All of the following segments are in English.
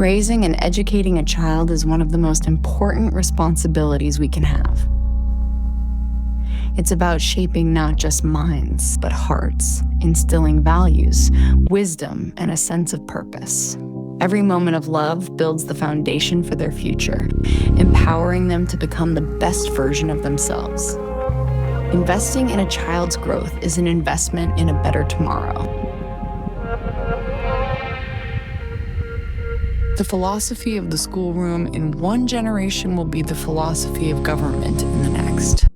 Raising and educating a child is one of the most important responsibilities we can have. It's about shaping not just minds, but hearts, instilling values, wisdom, and a sense of purpose. Every moment of love builds the foundation for their future, empowering them to become the best version of themselves. Investing in a child's growth is an investment in a better tomorrow. The philosophy of the schoolroom in one generation will be the philosophy of government in the next.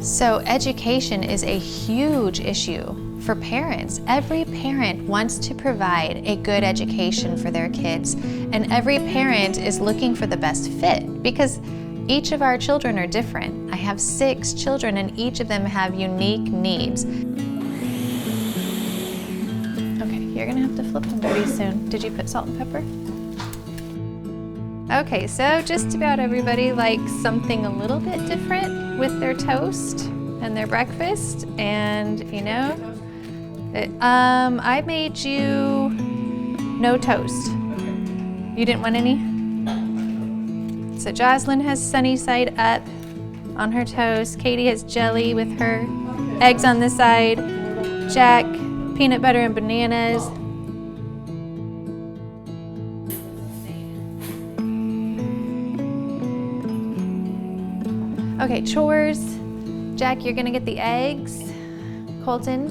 So education is a huge issue for parents. Every parent wants to provide a good education for their kids, and every parent is looking for the best fit because each of our children are different. I have 6 children and each of them have unique needs. Okay, you're gonna have to flip them pretty soon. Did you put salt and pepper? Okay, so just about everybody likes something a little bit different with their toast and their breakfast, and you know, I made you no toast. You didn't want any? So Jocelyn has sunny side up on her toast. Katie has jelly with her eggs on the side. Jack, peanut butter and bananas. Okay, chores. Jack, you're gonna get the eggs. Colton,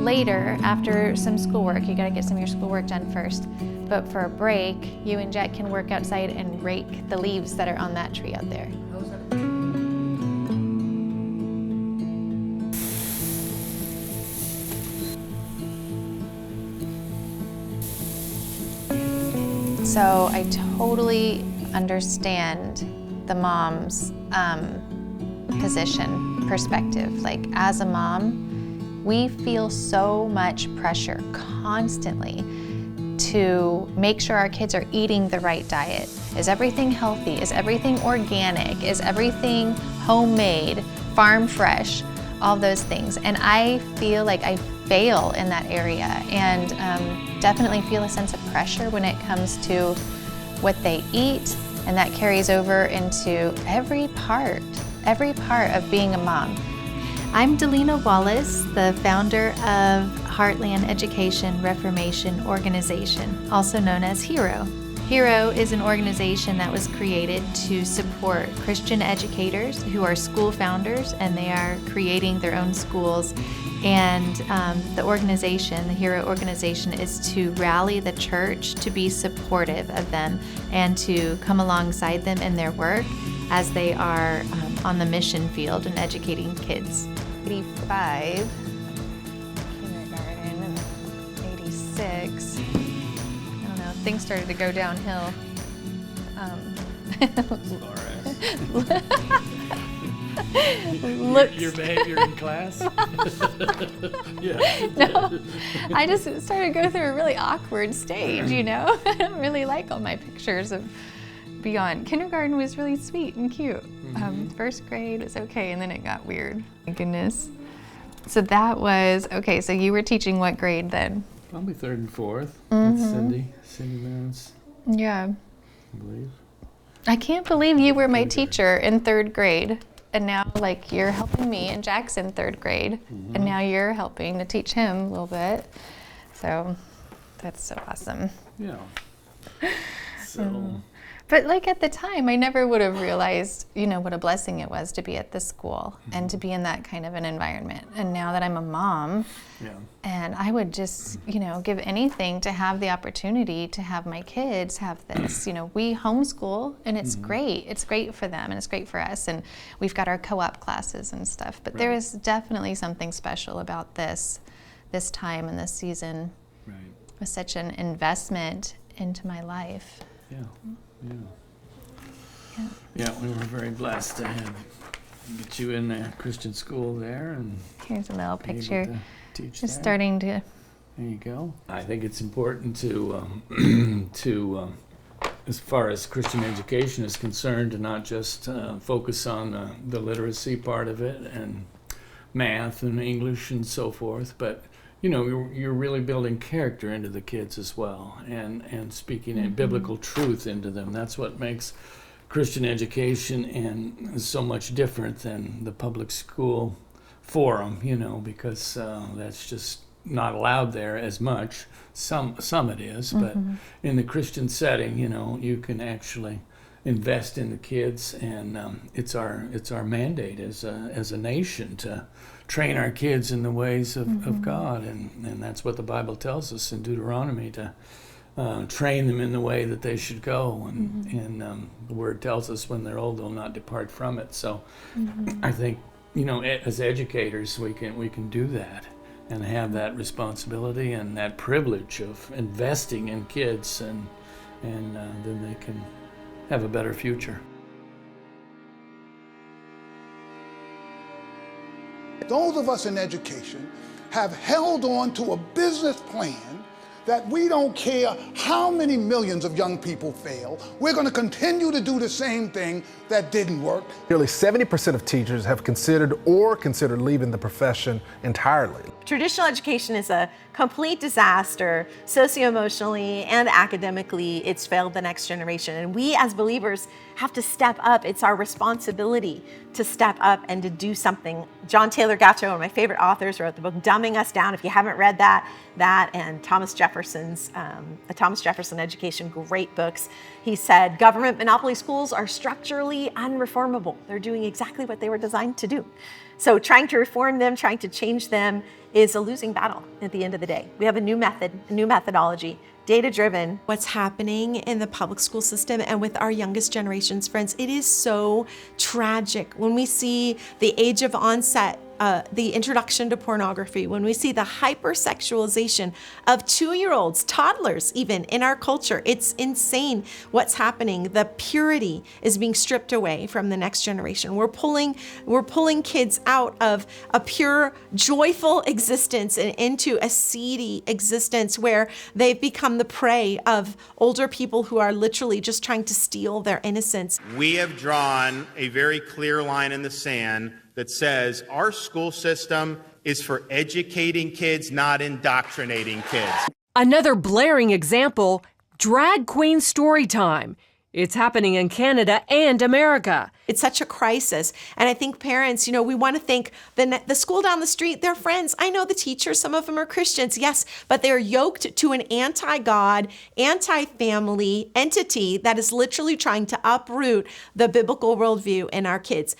later, after some schoolwork, you gotta get some of your schoolwork done first. But for a break, you and Jack can work outside and rake the leaves that are on that tree out there. So I totally understand the mom's perspective. Like, as a mom, we feel so much pressure constantly to make sure our kids are eating the right diet. Is everything healthy? Is everything organic? Is everything homemade, farm fresh? All those things. And I feel like I fail in that area, and definitely feel a sense of pressure when it comes to what they eat, and that carries over into every part of being a mom. I'm Delina Wallace, the founder of Heartland Education Reformation Organization, also known as HERO. HERO is an organization that was created to support Christian educators who are school founders, and they are creating their own schools. And the organization, the HERO organization, is to rally the church to be supportive of them and to come alongside them in their work as they are on the mission field and educating kids. 85, kindergarten, and 86. I don't know, things started to go downhill. Your behavior in class? Yeah. No, I just started to go through a really awkward stage, you know? I don't really like all my pictures of beyond. Kindergarten was really sweet and cute. First grade was okay, and then it got weird. My goodness. So that was, okay, so you were teaching what grade then? Probably 3rd and 4th. That's Cindy Mounts, Yeah. I believe. I can't believe you were my teacher in 3rd grade. And now, like, you're helping me, and Jack's in 3rd grade, and now you're helping to teach him a little bit. So that's so awesome. Yeah. So. But like at the time, I never would have realized, you know, what a blessing it was to be at this school and to be in that kind of an environment. And now that I'm a mom, and I would just, you know, give anything to have the opportunity to have my kids have this. You know, we homeschool, and it's great. It's great for them, and it's great for us. And we've got our co-op classes and stuff. But there is definitely something special about this time and this season. Right. It was such an investment into my life. Yeah, we were very blessed to get you in a Christian school there, and here's a little picture. Teach Just there. starting to. There you go. I think it's important to as far as Christian education is concerned, to not just focus on the literacy part of it and math and English and so forth, but you're really building character into the kids as well, and speaking in biblical truth into them. That's what makes Christian education and so much different than the public school forum, because that's just not allowed there as much. Some it is, but in the Christian setting, you can actually invest in the kids, and it's our mandate as a nation to train our kids in the ways of God, and that's what the Bible tells us in Deuteronomy, to train them in the way that they should go, and the Word tells us when they're old they'll not depart from it. So I think as educators we can do that and have that responsibility and that privilege of investing in kids, and then they can have a better future. Those of us in education have held on to a business plan that we don't care how many millions of young people fail. We're going to continue to do the same thing that didn't work. Nearly 70% of teachers have considered leaving the profession entirely. Traditional education is a complete disaster, socio-emotionally and academically. It's failed the next generation. And we as believers have to step up. It's our responsibility to step up and to do something. John Taylor Gatto, one of my favorite authors, wrote the book Dumbing Us Down. If you haven't read that and Thomas Jefferson's Thomas Jefferson Education, great books. He said, government monopoly schools are structurally unreformable. They're doing exactly what they were designed to do. So trying to reform them, trying to change them is a losing battle at the end of the day. We have a new method, a new methodology, data-driven. What's happening in the public school system and with our youngest generations, friends, it is so tragic when we see the age of onset, the introduction to pornography, when we see the hypersexualization of 2-year-olds, toddlers even, in our culture. It's insane what's happening. The purity is being stripped away from the next generation. We're pulling kids out of a pure, joyful existence and into a seedy existence where they've become the prey of older people who are literally just trying to steal their innocence. We have drawn a very clear line in the sand that says our school system is for educating kids, not indoctrinating kids. Another blaring example, drag queen story time. It's happening in Canada and America. It's such a crisis. And I think parents, we want to think the school down the street, they're friends. I know the teachers, some of them are Christians, yes, but they're yoked to an anti-God, anti-family entity that is literally trying to uproot the biblical worldview in our kids.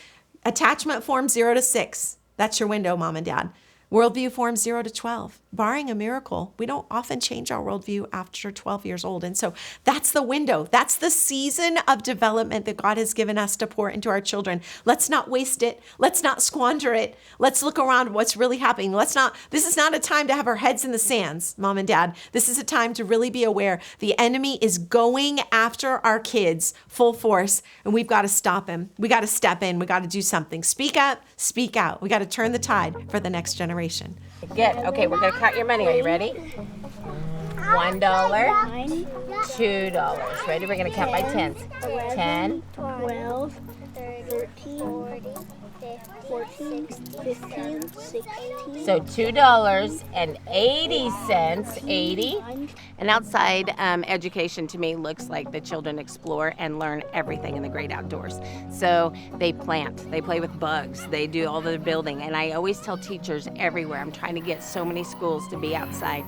Attachment form 0 to 6. That's your window, mom and dad. Worldview form 0 to 12. Barring a miracle, we don't often change our worldview after 12 years old. And so that's the window. That's the season of development that God has given us to pour into our children. Let's not waste it. Let's not squander it. Let's look around what's really happening. This is not a time to have our heads in the sands, mom and dad. This is a time to really be aware the enemy is going after our kids full force, and we've got to stop him. We got to step in. We got to do something. Speak up, speak out. We got to turn the tide for the next generation. Okay, we're going to count your money. Are you ready? $1, $2. Ready? We're going to count by tens. 10, 12, 13, 14, 15, 16. So $2.80, 80. And outside education to me looks like the children explore and learn everything in the great outdoors. So they plant, they play with bugs, they do all the building. And I always tell teachers everywhere, I'm trying to get so many schools to be outside.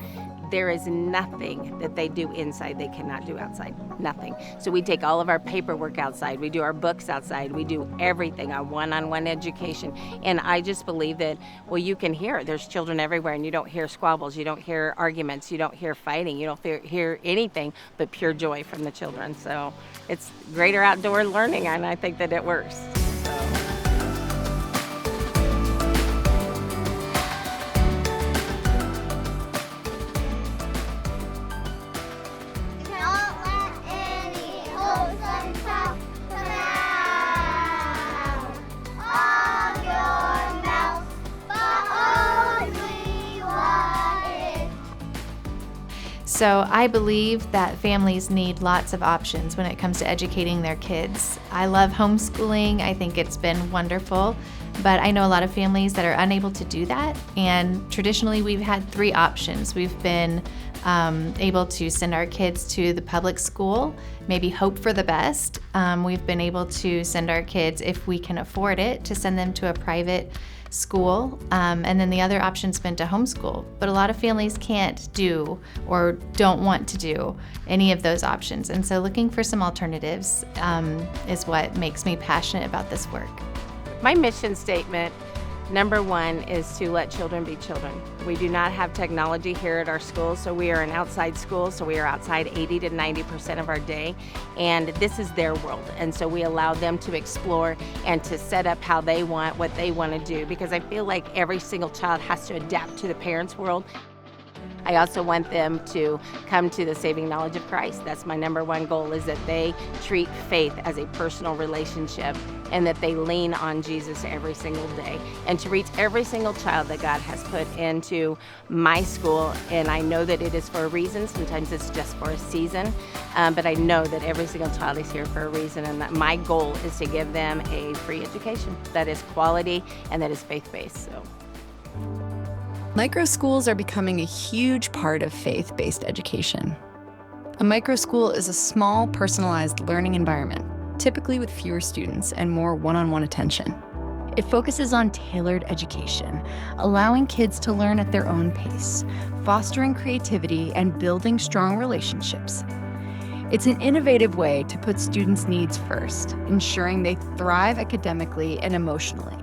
There is nothing that they do inside they cannot do outside, nothing. So we take all of our paperwork outside, we do our books outside, we do everything, our one-on-one education. And I just believe that, well, you can hear it. There's children everywhere and you don't hear squabbles, you don't hear arguments, you don't hear fighting, you don't hear anything but pure joy from the children. So it's greater outdoor learning, and I think that it works. So I believe that families need lots of options when it comes to educating their kids. I love homeschooling. I think it's been wonderful, but I know a lot of families that are unable to do that. And traditionally, we've had 3 options. We've been able to send our kids to the public school, maybe hope for the best. We've been able to send our kids, if we can afford it, to send them to a private school, and then the other option's been to homeschool. But a lot of families can't do or don't want to do any of those options. And so looking for some alternatives is what makes me passionate about this work. My mission statement, number 1, is to let children be children. We do not have technology here at our school, so we are an outside school, so we are outside 80 to 90% of our day, and this is their world. And so we allow them to explore and to set up how they want, what they want to do, because I feel like every single child has to adapt to the parents' world. I also want them to come to the saving knowledge of Christ. That's my number 1 goal, is that they treat faith as a personal relationship and that they lean on Jesus every single day, and to reach every single child that God has put into my school. And I know that it is for a reason. Sometimes it's just for a season, but I know that every single child is here for a reason, and that my goal is to give them a free education that is quality and that is faith-based. So. Microschools are becoming a huge part of faith-based education. A microschool is a small, personalized learning environment, typically with fewer students and more one-on-one attention. It focuses on tailored education, allowing kids to learn at their own pace, fostering creativity and building strong relationships. It's an innovative way to put students' needs first, ensuring they thrive academically and emotionally.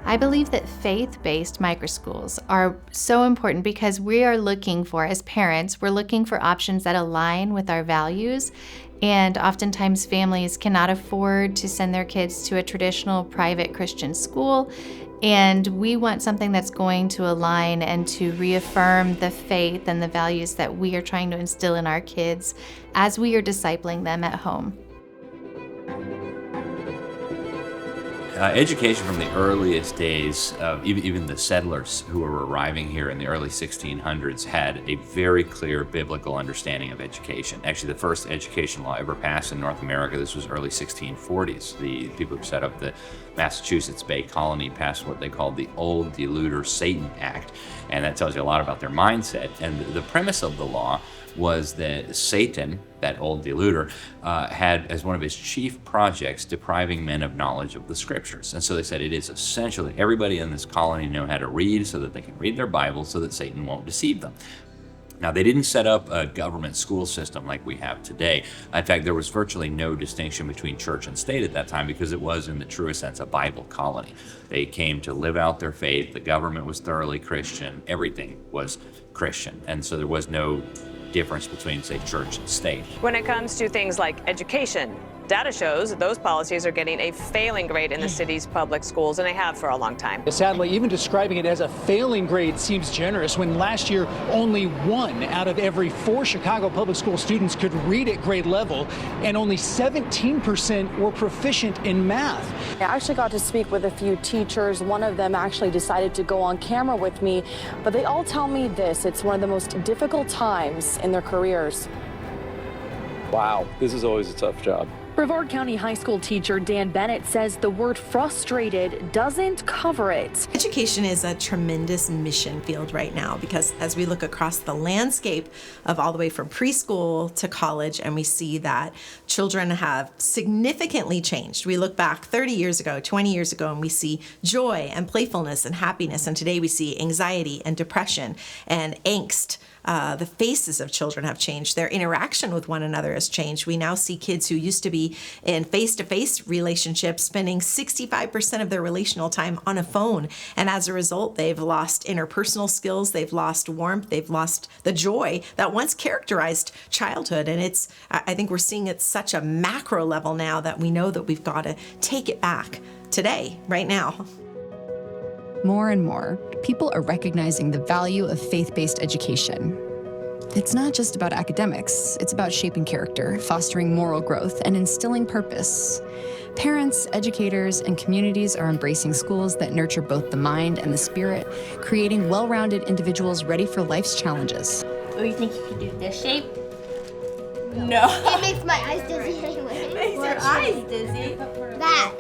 I believe that faith-based microschools are so important because we are looking for, as parents, we're looking for options that align with our values. And oftentimes families cannot afford to send their kids to a traditional private Christian school. And we want something that's going to align and to reaffirm the faith and the values that we are trying to instill in our kids as we are discipling them at home. Education from the earliest days, even the settlers who were arriving here in the early 1600s had a very clear biblical understanding of education. Actually, the first education law ever passed in North America, this was early 1640s. The people who set up the Massachusetts Bay Colony passed what they called the Old Deluder Satan Act, and that tells you a lot about their mindset. And the premise of the law was that Satan, that old deluder, had as one of his chief projects depriving men of knowledge of the scriptures. And so they said it is essential that everybody in this colony know how to read so that they can read their Bible so that Satan won't deceive them. Now, they didn't set up a government school system like we have today. In fact, there was virtually no distinction between church and state at that time because it was, in the truest sense, a Bible colony. They came to live out their faith. The government was thoroughly Christian. Everything was Christian. And so there was no difference between, say, church and state. When it comes to things like education, data shows that those policies are getting a failing grade in the city's public schools, and they have for a long time. Sadly, even describing it as a failing grade seems generous when last year only 1 out of every 4 Chicago public school students could read at grade level, and only 17% were proficient in math. I actually got to speak with a few teachers. One of them actually decided to go on camera with me, but they all tell me this: it's one of the most difficult times in their careers. Wow, this is always a tough job. Brevard County High School teacher Dan Bennett says the word frustrated doesn't cover it. Education is a tremendous mission field right now because as we look across the landscape of all the way from preschool to college, and we see that children have significantly changed. We look back 30 years ago, 20 years ago, and we see joy and playfulness and happiness. And today we see anxiety and depression and angst. The faces of children have changed. Their interaction with one another has changed. We now see kids who used to be in face-to-face relationships spending 65% of their relational time on a phone. And as a result, they've lost interpersonal skills, they've lost warmth, they've lost the joy that once characterized childhood. And I think we're seeing it such a macro level now that we know that we've got to take it back today, right now. More and more, people are recognizing the value of faith-based education. It's not just about academics, it's about shaping character, fostering moral growth, and instilling purpose. Parents, educators, and communities are embracing schools that nurture both the mind and the spirit, creating well-rounded individuals ready for life's challenges. Or you think you can do this shape? No. It makes my eyes dizzy anyway. Makes your eyes dizzy? That.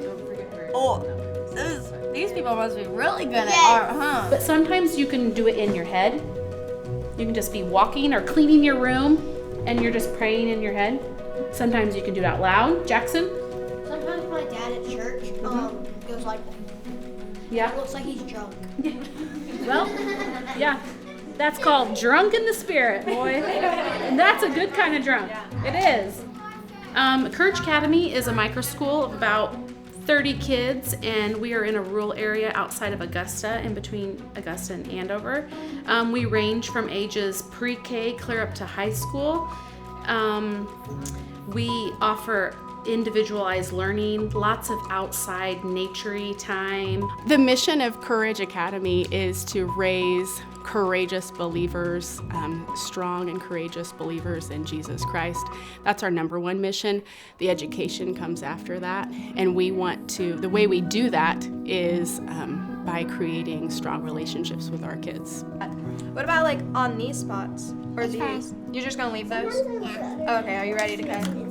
Oh, these people must be really good at art, huh? But sometimes you can do it in your head. You can just be walking or cleaning your room and you're just praying in your head. Sometimes you can do it out loud. Jackson? Sometimes my dad at church goes like that. Yeah. It looks like he's drunk. Well, yeah. That's called drunk in the spirit, boy. And that's a good kind of drunk. It is. Courage Academy is a microschool of about 30 kids, and we are in a rural area outside of Augusta, in between Augusta and Andover. We range from ages pre-K clear up to high school. We offer individualized learning, lots of outside nature-y time. The mission of Courage Academy is to raise courageous believers, strong and courageous believers in Jesus Christ. That's our number one mission. The education comes after that, and we want to, the way we do that is by creating strong relationships with our kids. What about like on these spots? Or these? You're just gonna leave those? Yeah. Okay, are you ready to go?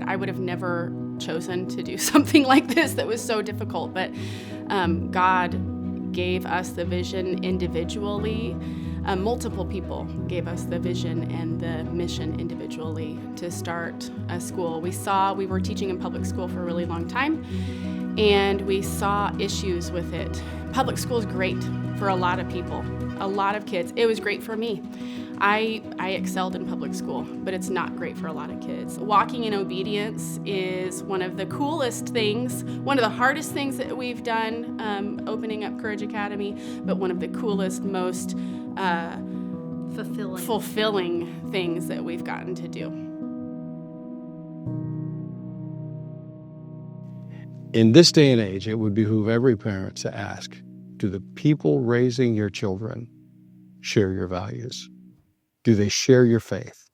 I would have never chosen to do something like this that was so difficult, but God gave us the vision individually. Multiple people gave us the vision and the mission individually to start a school. We were teaching in public school for a really long time, and we saw issues with it. Public school is great for a lot of people, a lot of kids. It was great for me. I excelled in public school, but it's not great for a lot of kids. Walking in obedience is one of the coolest things, one of the hardest things that we've done, opening up Courage Academy, but one of the coolest, most fulfilling things that we've gotten to do. In this day and age, it would behoove every parent to ask, do the people raising your children share your values? Do they share your faith?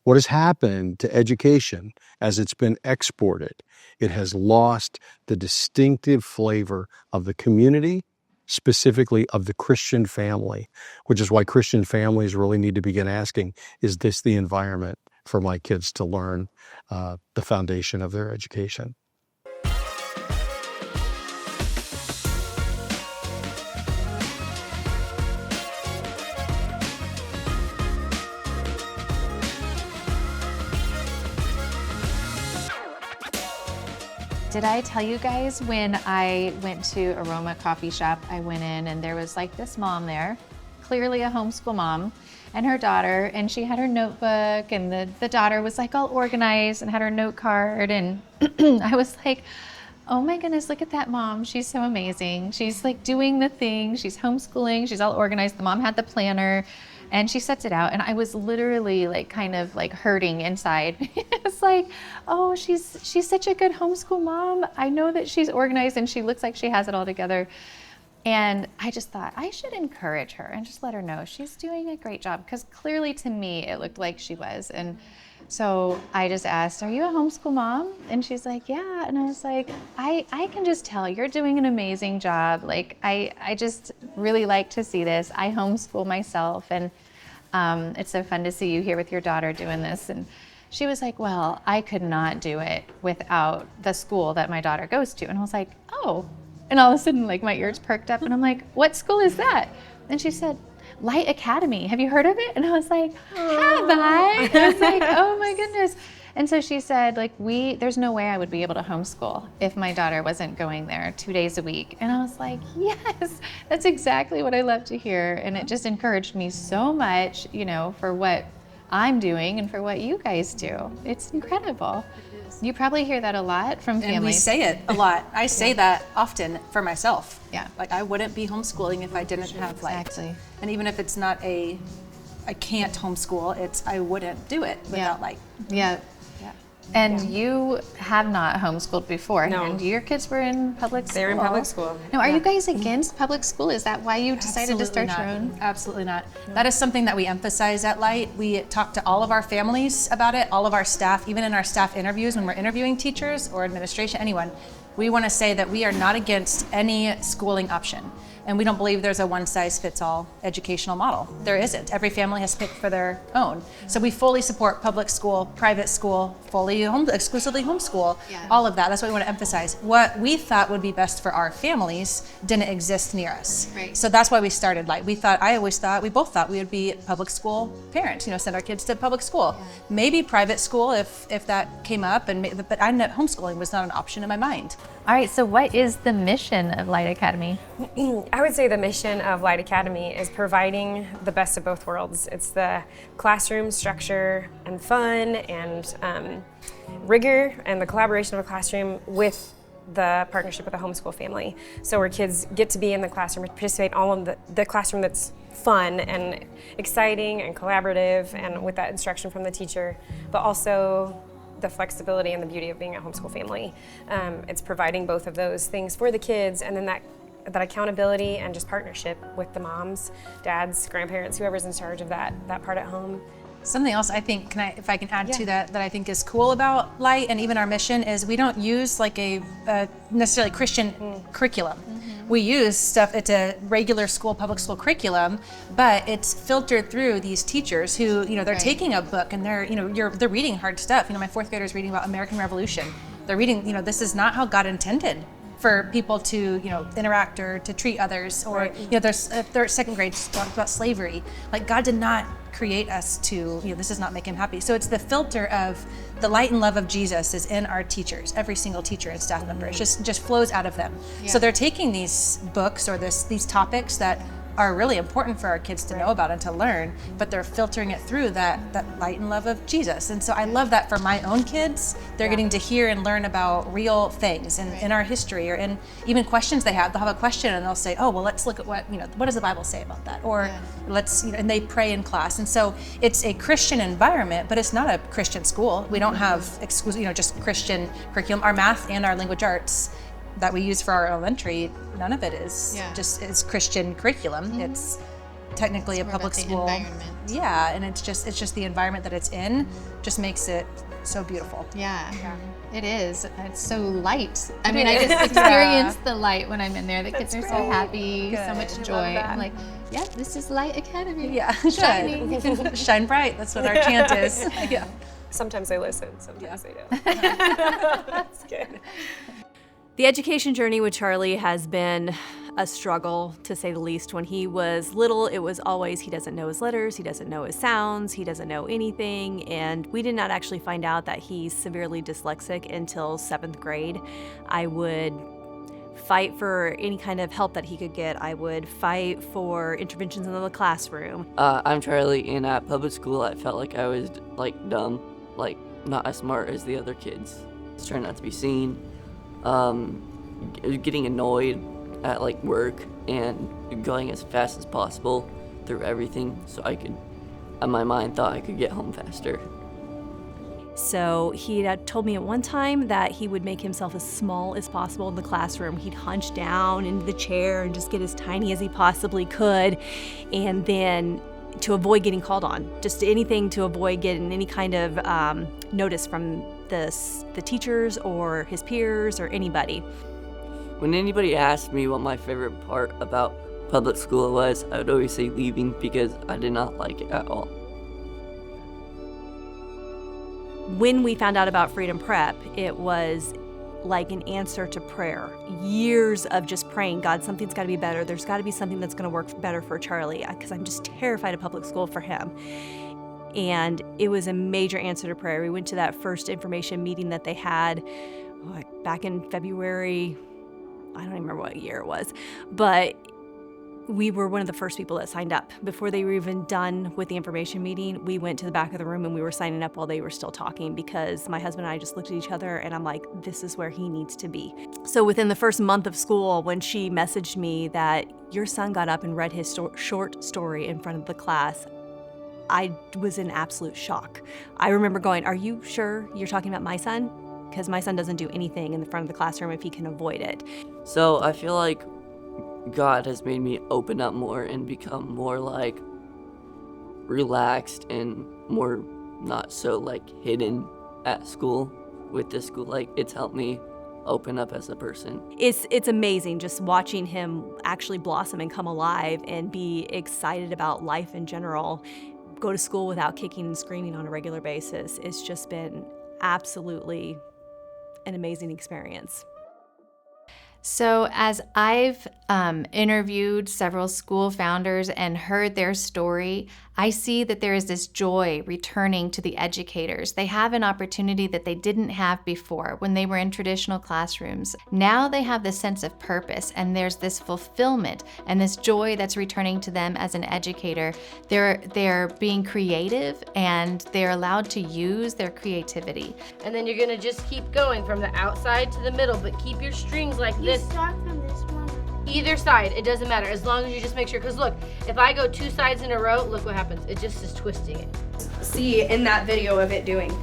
What has happened to education as it's been exported? It has lost the distinctive flavor of the community, specifically of the Christian family, which is why Christian families really need to begin asking, is this the environment for my kids to learn the foundation of their education? Did I tell you guys when I went to Aroma Coffee Shop, I went in and there was like this mom there, clearly a homeschool mom, and her daughter, and she had her notebook, and the daughter was like all organized and had her note card, and I was like, oh my goodness, look at that mom. She's so amazing. She's like doing the thing. She's homeschooling. She's all organized. The mom had the planner. And she sets it out, and I was literally like kind of like hurting inside. It's like, oh, she's such a good homeschool mom. I know that she's organized and she looks like she has it all together. And I just thought I should encourage her and just let her know she's doing a great job, because clearly to me it looked like she was. And so I just asked, are you a homeschool mom? And she's like, yeah. And I was like, I can just tell you're doing an amazing job. Like, I just really like to see this. I homeschool myself, and it's so fun to see you here with your daughter doing this. And she was like, well, I could not do it without the school that my daughter goes to. And I was like, oh. And all of a sudden, like, my ears perked up, and I'm like, what school is that? And she said, Light Academy. Have you heard of it? And I was like, have I? I was like, oh my goodness. And so she said, like, there's no way I would be able to homeschool if my daughter wasn't going there 2 days a week. And I was like, yes, that's exactly what I love to hear. And it just encouraged me so much, you know, for what I'm doing and for what you guys do. It's incredible. You probably hear that a lot from families. And we say it a lot. I say that often for myself. Yeah. Like, I wouldn't be homeschooling if I didn't have Light. Exactly. And even if it's not I can't homeschool, I wouldn't do it without Light. Yeah. And you have not homeschooled before. No. And your kids were in public school. They're in public school. Now, are you guys against public school? Is that why you decided to start your own? Absolutely not. That is something that we emphasize at Light. We talk to all of our families about it, all of our staff, even in our staff interviews when we're interviewing teachers or administration, anyone. We want to say that we are not against any schooling option. And we don't believe there's a one-size-fits-all educational model. There isn't. Every family has to pick for their own. So we fully support public school, private school, exclusively homeschool, all of that. That's what we want to emphasize. What we thought would be best for our families didn't exist near us. Right. So that's why we started Light. We both thought we would be public school parents, send our kids to public school. Maybe private school if that came up, but homeschooling was not an option in my mind. All right, so what is the mission of Light Academy? I would say the mission of Light Academy is providing the best of both worlds. It's the classroom structure and fun and rigor and the collaboration of a classroom with the partnership with a homeschool family. So where kids get to be in the classroom, participate in all of the classroom that's fun and exciting and collaborative and with that instruction from the teacher, but also the flexibility and the beauty of being a homeschool family. It's providing both of those things for the kids, and then that accountability and just partnership with the moms, dads, grandparents, whoever's in charge of that part at home. Something else I think, if I can add to that I think is cool about Light and even our mission is we don't use like a necessarily Christian curriculum. We use stuff, it's a regular school, public school curriculum, but it's filtered through these teachers who, they're taking a book and they're reading hard stuff. My fourth grader is reading about American Revolution. They're reading, this is not how God intended for people to, interact or to treat others. Or, there's second grade talk about slavery. Like God did not create us to, this does not make him happy. So it's the filter of the light and love of Jesus is in our teachers, every single teacher and staff member. It just flows out of them. Yeah. So they're taking these books or these topics that are really important for our kids to know about and to learn, but they're filtering it through that light and love of Jesus. And so I love that for my own kids. They're getting to hear and learn about real things in our history, or in even questions they have. They'll have a question and they'll say, oh, well, let's look at what does the Bible say about that? Or let's, and they pray in class. And so it's a Christian environment, but it's not a Christian school. We don't have just Christian curriculum. Our math and our language arts that we use for our elementary, none of it is just Christian curriculum. It's technically a public school environment. Yeah, and it's just the environment that it's in just makes it so beautiful. Yeah. It is. It's so light. I mean, I just experience the light when I'm in there. The kids are so happy, so much joy. I'm like, yeah, this is Light Academy. Yeah, shining. Shine bright. That's what our chant is. Yeah. Sometimes they listen, sometimes they don't. That's good. The education journey with Charlie has been a struggle, to say the least. When he was little, it was always he doesn't know his letters, he doesn't know his sounds, he doesn't know anything, and we did not actually find out that he's severely dyslexic until 7th grade. I would fight for any kind of help that he could get. I would fight for interventions in the classroom. I'm Charlie, and at public school I felt like I was dumb, not as smart as the other kids. Just trying not to be seen. Getting annoyed at work and going as fast as possible through everything so I could, in my mind, thought I could get home faster. So he had told me at one time that he would make himself as small as possible in the classroom. He'd hunch down into the chair and just get as tiny as he possibly could, and then to avoid getting called on, just anything to avoid getting any kind of notice from the teachers or his peers or anybody. When anybody asked me what my favorite part about public school was, I would always say leaving, because I did not like it at all. When we found out about Freedom Prep, it was like an answer to prayer. Years of just praying, God, something's got to be better. There's got to be something that's going to work better for Charlie, because I'm just terrified of public school for him. And it was a major answer to prayer. We went to that first information meeting that they had back in February. I don't even remember what year it was, but we were one of the first people that signed up. Before they were even done with the information meeting, we went to the back of the room and we were signing up while they were still talking, because my husband and I just looked at each other and I'm like, this is where he needs to be. So within the first month of school, when she messaged me that your son got up and read his short story in front of the class, I was in absolute shock. I remember going, are you sure you're talking about my son? Because my son doesn't do anything in the front of the classroom if he can avoid it. So I feel like God has made me open up more and become more relaxed and more not so hidden at school with this school. It's helped me open up as a person. It's amazing just watching him actually blossom and come alive and be excited about life in general. Go to school without kicking and screaming on a regular basis. It's just been absolutely an amazing experience. So as I've interviewed several school founders and heard their story, I see that there is this joy returning to the educators. They have an opportunity that they didn't have before when they were in traditional classrooms. Now they have this sense of purpose, and there's this fulfillment and this joy that's returning to them as an educator. They're being creative, and they're allowed to use their creativity. And then you're gonna just keep going from the outside to the middle, but keep your strings like this. Start from this one. Either side, it doesn't matter, as long as you just make sure, because look, if I go 2 sides in a row, look what happens. It just is twisting it. See in that video of it doing?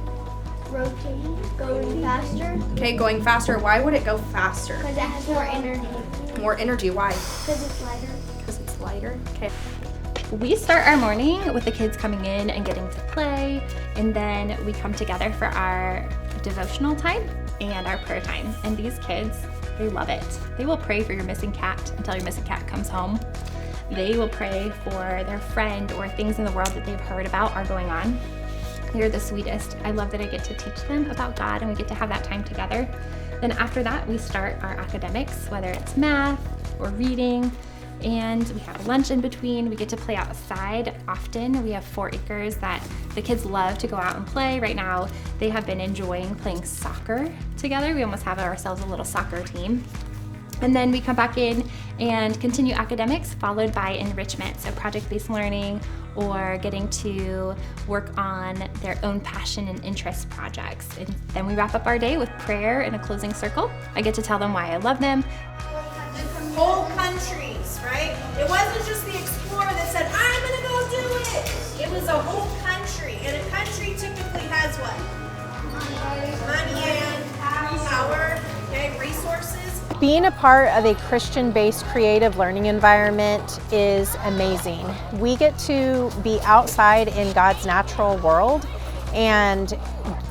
Rotating, going faster. Okay, going faster. Why would it go faster? Because it has more energy. More energy, why? Because it's lighter. Because it's lighter? Okay. We start our morning with the kids coming in and getting to play, and then we come together for our devotional time and our prayer time. And these kids, they love it. They will pray for your missing cat until your missing cat comes home. They will pray for their friend or things in the world that they've heard about are going on. They're the sweetest. I love that I get to teach them about God, and we get to have that time together. Then after that, we start our academics, whether it's math or reading, and we have lunch in between. We get to play outside often. We have 4 acres that the kids love to go out and play. Right now, they have been enjoying playing soccer together. We almost have ourselves a little soccer team. And then we come back in and continue academics, followed by enrichment, so project-based learning or getting to work on their own passion and interest projects. And then we wrap up our day with prayer and a closing circle. I get to tell them why I love them. Whole countries, right? It wasn't just the explorer that said, I'm gonna go do it. It was a whole country, and a country typically has what? Money and power, okay, resources. Being a part of a Christian-based creative learning environment is amazing. We get to be outside in God's natural world, and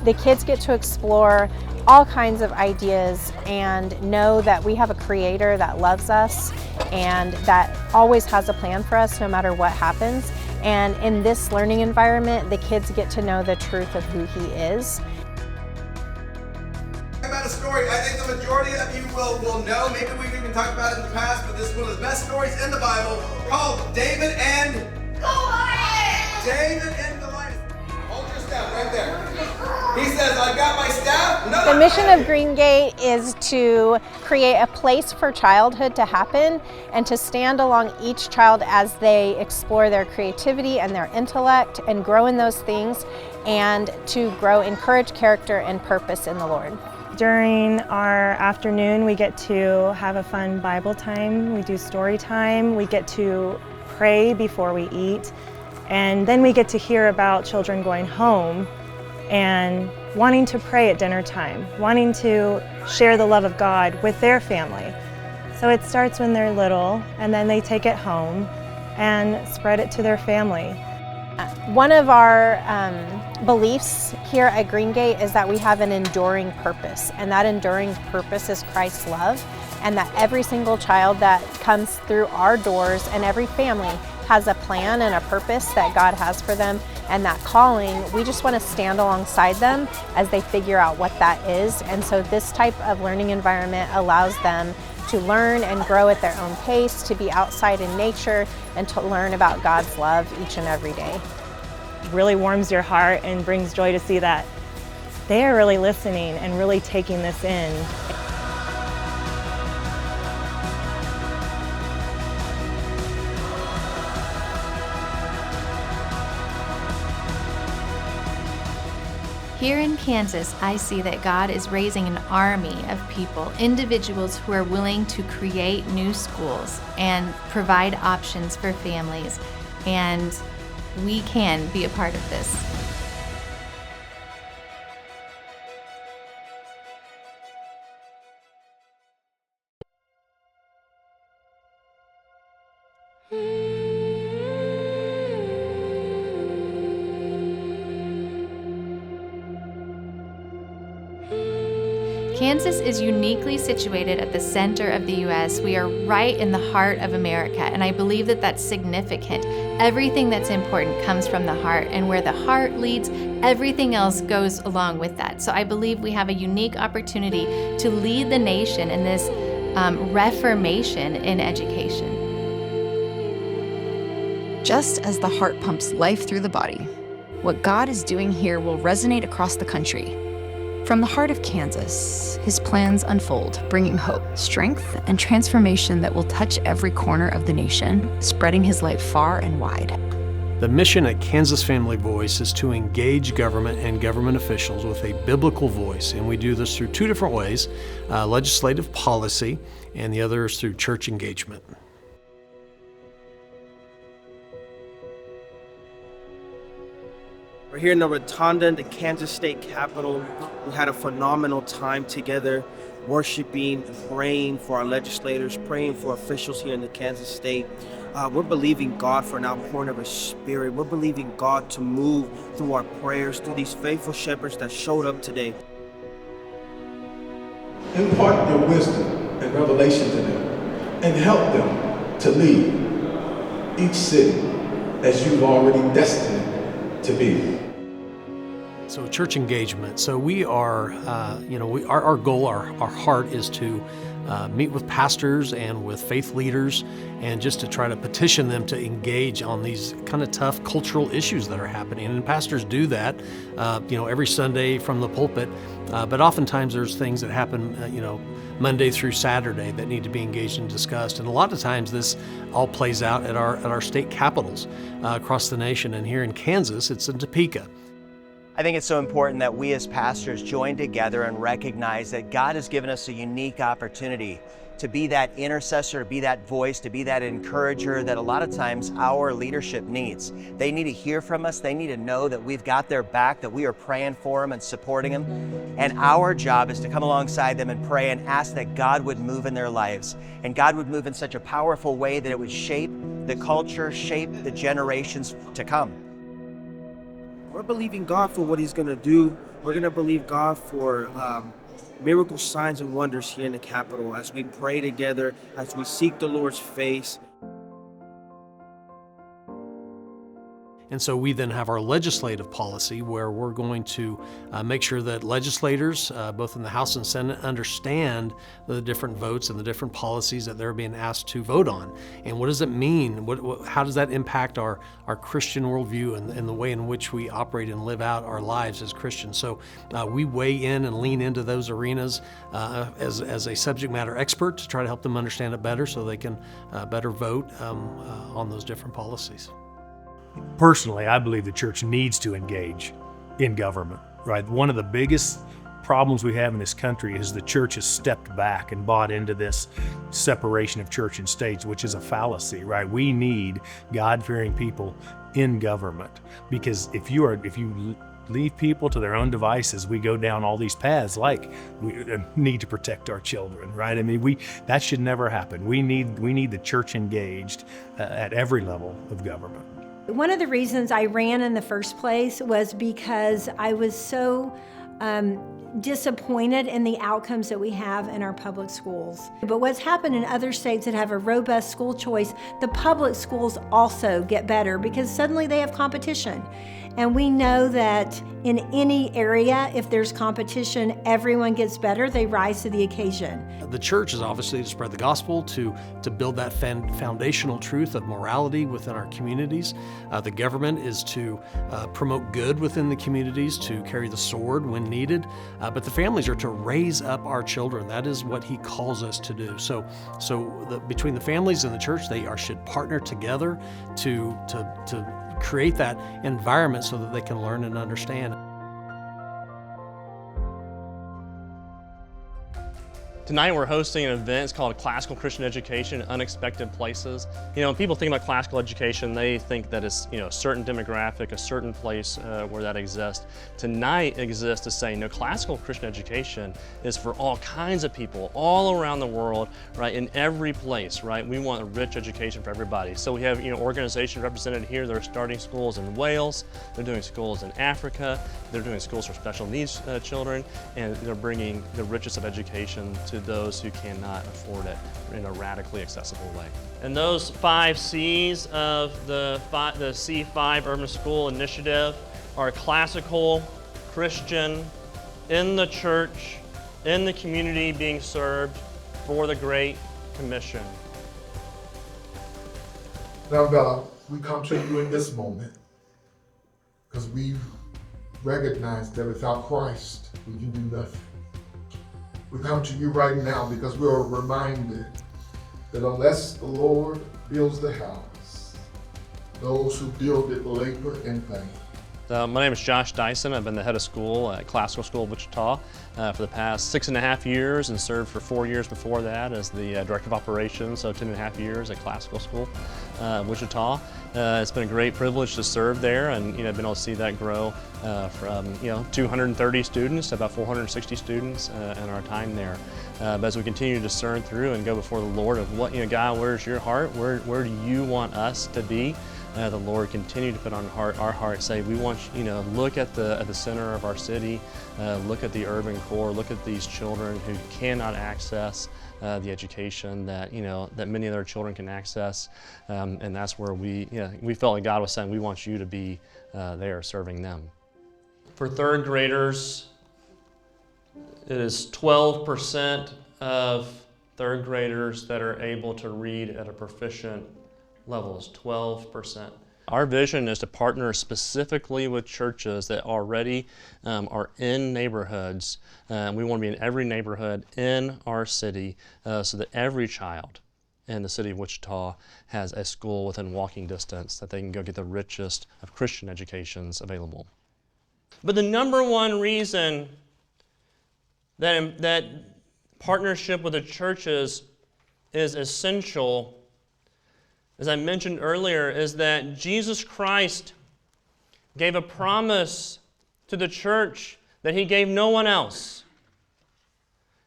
the kids get to explore all kinds of ideas and know that we have a creator that loves us and that always has a plan for us no matter what happens. And in this learning environment, the kids get to know the truth of who he is. About a story I think the majority of you will know, maybe we've even talked about it in the past, but this is one of the best stories in the Bible, called David and Goliath. David and Goliath. Hold your staff right there. He says, I've got my staff. No, the mission of Green Gate is to create a place for childhood to happen and to stand along each child as they explore their creativity and their intellect and grow in those things, and to encourage character and purpose in the Lord. During our afternoon, we get to have a fun Bible time. We do story time. We get to pray before we eat. And then we get to hear about children going home and wanting to pray at dinner time, wanting to share the love of God with their family. So it starts when they're little, and then they take it home and spread it to their family. One of our beliefs here at Green Gate is that we have an enduring purpose, and that enduring purpose is Christ's love, and that every single child that comes through our doors and every family has a plan and a purpose that God has for them, and that calling, we just want to stand alongside them as they figure out what that is. And so this type of learning environment allows them to learn and grow at their own pace, to be outside in nature, and to learn about God's love each and every day. It really warms your heart and brings joy to see that they are really listening and really taking this in. Here in Kansas, I see that God is raising an army of people, individuals who are willing to create new schools and provide options for families, and we can be a part of this. Kansas is uniquely situated at the center of the U.S. We are right in the heart of America, and I believe that that's significant. Everything that's important comes from the heart, and where the heart leads, everything else goes along with that. So I believe we have a unique opportunity to lead the nation in this reformation in education. Just as the heart pumps life through the body, what God is doing here will resonate across the country. From the heart of Kansas, his plans unfold, bringing hope, strength, and transformation that will touch every corner of the nation, spreading his light far and wide. The mission at Kansas Family Voice is to engage government and government officials with a biblical voice, and we do this through two different ways, legislative policy, and the other is through church engagement. We're here in the Rotunda in the Kansas State Capitol. We had a phenomenal time together, worshiping, praying for our legislators, praying for officials here in the Kansas State. We're believing God for an outpouring of His Spirit. We're believing God to move through our prayers, through these faithful shepherds that showed up today. Impart your wisdom and revelation to them and help them to lead each city as you've already destined it to be. So church engagement. So we are, our goal, our heart is to meet with pastors and with faith leaders and just to try to petition them to engage on these kind of tough cultural issues that are happening. And pastors do that, every Sunday from the pulpit. But oftentimes there's things that happen, Monday through Saturday that need to be engaged and discussed. And a lot of times this all plays out at our state capitals across the nation. And here in Kansas, it's in Topeka. I think it's so important that we as pastors join together and recognize that God has given us a unique opportunity to be that intercessor, to be that voice, to be that encourager that a lot of times our leadership needs. They need to hear from us. They need to know that we've got their back, that we are praying for them and supporting them. And our job is to come alongside them and pray and ask that God would move in their lives. And God would move in such a powerful way that it would shape the culture, shape the generations to come. We're believing God for what He's going to do. We're going to believe God for miracles, signs, and wonders here in the Capitol as we pray together, as we seek the Lord's face. And so we then have our legislative policy where we're going to make sure that legislators, both in the House and Senate, understand the different votes and the different policies that they're being asked to vote on. And what does it mean? How does that impact our Christian worldview and the way in which we operate and live out our lives as Christians? So we weigh in and lean into those arenas as a subject matter expert to try to help them understand it better so they can better vote on those different policies. Personally, I believe the church needs to engage in government, right? One of the biggest problems we have in this country is the church has stepped back and bought into this separation of church and state, which is a fallacy, right? We need God-fearing people in government, because if you leave people to their own devices, we go down all these paths like we need to protect our children, right? I mean, that should never happen. We need the church engaged at every level of government. One of the reasons I ran in the first place was because I was so disappointed in the outcomes that we have in our public schools. But what's happened in other states that have a robust school choice, the public schools also get better because suddenly they have competition. And we know that in any area, if there's competition, everyone gets better. They rise to the occasion. The church is obviously to spread the gospel, to build that foundational truth of morality within our communities. The government is to promote good within the communities, to carry the sword when needed. But the families are to raise up our children. That is what He calls us to do. So between the families and the church, they should partner together to create that environment so that they can learn and understand. Tonight we're hosting an event. It's called Classical Christian Education, Unexpected Places. You know, when people think about classical education, they think that it's, you know, a certain demographic, a certain place where that exists. Tonight exists to say, no, classical Christian education is for all kinds of people, all around the world, right, in every place, right? We want a rich education for everybody. So we have, you know, organizations represented here that are starting schools in Wales, they're doing schools in Africa, they're doing schools for special needs children, and they're bringing the richest of education to those who cannot afford it in a radically accessible way. And those 5 C's of the C5 Urban School Initiative are classical, Christian, in the church, in the community being served for the Great Commission. Now, God, we come to you in this moment because we recognize that without Christ, we can do nothing. We come to you right now because we are reminded that unless the Lord builds the house, those who build it labor in vain. My name is Josh Dyson. I've been the head of school at Classical School of Wichita for the past 6.5 years and served for 4 years before that as the director of operations, so 10.5 years at Classical School Wichita. It's been a great privilege to serve there, and been able to see that grow from 230 students to about 460 students in our time there. But as we continue to discern through and go before the Lord of what, God, where's your heart? Where do you want us to be? The Lord continue to put on our heart, say, we want look at the center of our city, look at the urban core, look at these children who cannot access the education that that many of their children can access, and that's where we felt like God was saying, we want you to be there serving them. For third graders, it is 12% of third graders that are able to read at a proficient levels, 12%. Our vision is to partner specifically with churches that already are in neighborhoods. We want to be in every neighborhood in our city so that every child in the city of Wichita has a school within walking distance that they can go get the richest of Christian educations available. But the number one reason that partnership with the churches is essential, as I mentioned earlier, is that Jesus Christ gave a promise to the church that he gave no one else.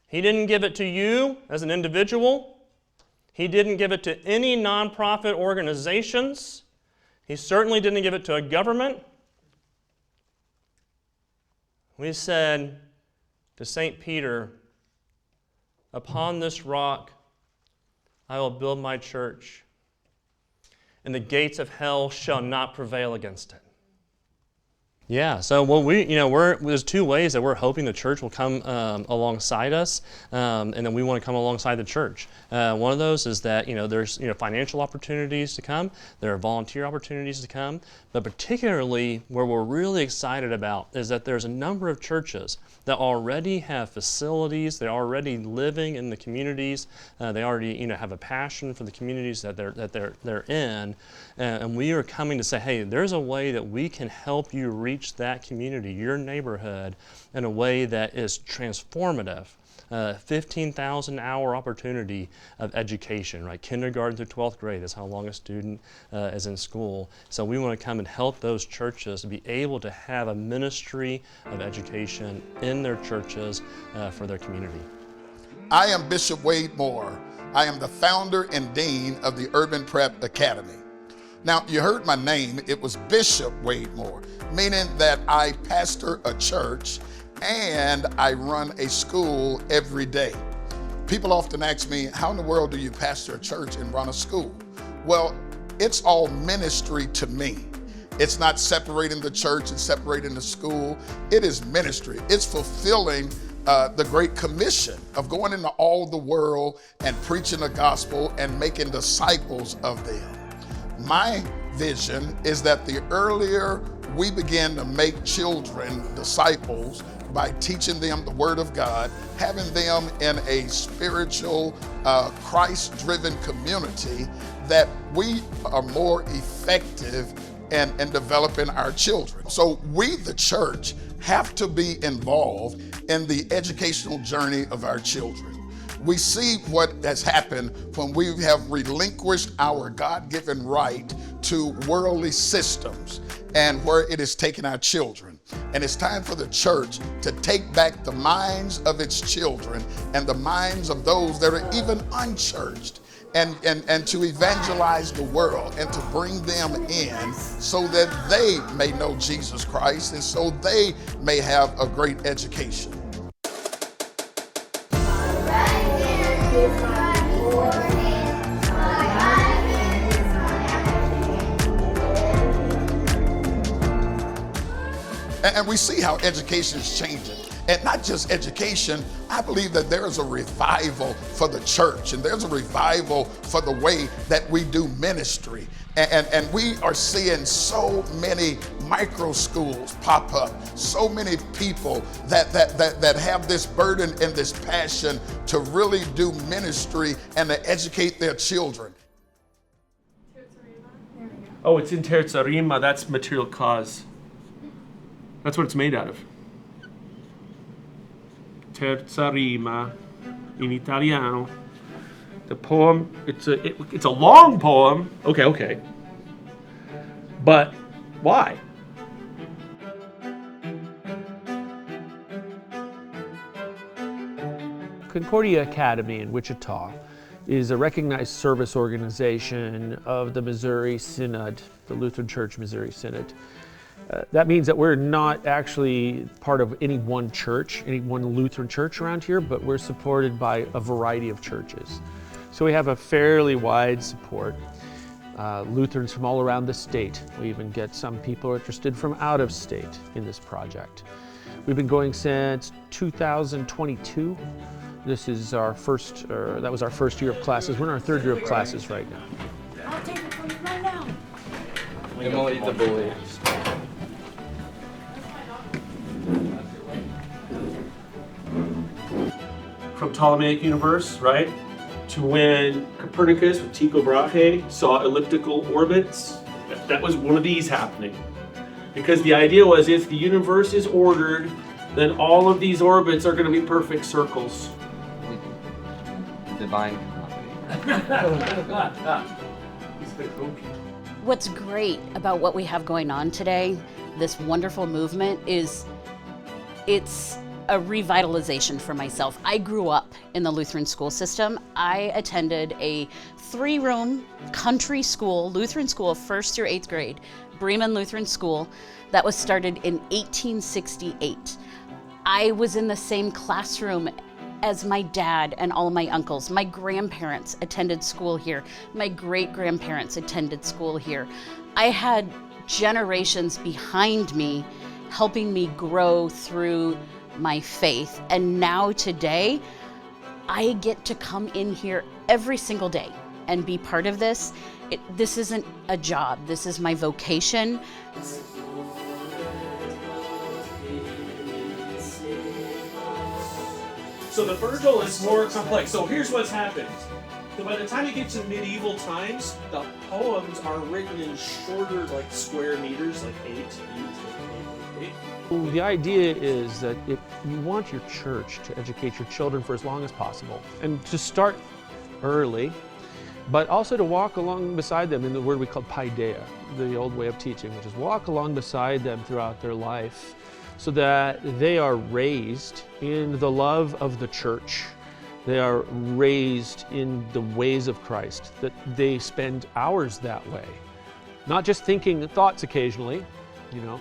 He didn't give it to you as an individual. He didn't give it to any nonprofit organizations. He certainly didn't give it to a government. We said to St. Peter, upon this rock I will build my church, and the gates of hell shall not prevail against it. Yeah, so there's 2 ways that we're hoping the church will come alongside us, and then we want to come alongside the church. One of those is that there's financial opportunities to come, there are volunteer opportunities to come, but particularly where we're really excited about is that there's a number of churches that already have facilities, they're already living in the communities, they already have a passion for the communities that they're in, and we are coming to say, hey, there's a way that we can help you reach that community, your neighborhood, in a way that is transformative. 15,000 hour opportunity of education, right? Kindergarten through 12th grade, that's how long a student is in school. So we want to come and help those churches be able to have a ministry of education in their churches for their community. I am Bishop Wade Moore. I am the founder and dean of the Urban Prep Academy. Now, you heard my name, it was Bishop Wade Moore, meaning that I pastor a church and I run a school every day. People often ask me, how in the world do you pastor a church and run a school? Well, it's all ministry to me. It's not separating the church and separating the school. It is ministry. It's fulfilling the Great Commission of going into all the world and preaching the gospel and making disciples of them. My vision is that the earlier we begin to make children disciples by teaching them the Word of God, having them in a spiritual, Christ-driven community, that we are more effective in developing our children. So we, the church, have to be involved in the educational journey of our children. We see what has happened when we have relinquished our God-given right to worldly systems and where it has taken our children. And it's time for the church to take back the minds of its children and the minds of those that are even unchurched, and to evangelize the world and to bring them in so that they may know Jesus Christ and so they may have a great education. And we see how education is changing. And not just education, I believe that there is a revival for the church, and there's a revival for the way that we do ministry. And we are seeing so many micro schools pop up, so many people that have this burden and this passion to really do ministry and to educate their children. Oh, it's in terza rima, that's material cause. That's what it's made out of. Terza rima in Italiano. The poem, it's a long poem. Okay. But why? Concordia Academy in Wichita is a recognized service organization of the Missouri Synod, the Lutheran Church Missouri Synod. That means that we're not actually part of any one church, any one Lutheran church around here, but we're supported by a variety of churches. So we have a fairly wide support. Lutherans from all around the state. We even get some people interested from out of state in this project. We've been going since 2022. This is our first, that was our first year of classes. We're in our third year of classes right now. I'll take it from you right now. Emily the bully. From Ptolemaic universe, right, to when Copernicus with Tycho Brahe saw elliptical orbits, that was one of these happening. Because the idea was if the universe is ordered, then all of these orbits are going to be perfect circles. Divine. What's great about what we have going on today, this wonderful movement, is it's a revitalization for myself. I grew up in the Lutheran school system. I attended a 3-room country school, Lutheran school, 1st through 8th grade, Bremen Lutheran School, that was started in 1868. I was in the same classroom as my dad and all of my uncles. My grandparents attended school here. My great-grandparents attended school here. I had generations behind me helping me grow through my faith. And now today, I get to come in here every single day and be part of this. This isn't a job, this is my vocation. So the Virgil is more complex. So here's what's happened. So by the time you get to medieval times, the poems are written in shorter, like square meters, like 8. The idea is that if you want your church to educate your children for as long as possible, and to start early, but also to walk along beside them in the word we call paideia, the old way of teaching, which is walk along beside them throughout their life so that they are raised in the love of the church. They are raised in the ways of Christ, that they spend hours that way. Not just thinking thoughts occasionally, you know,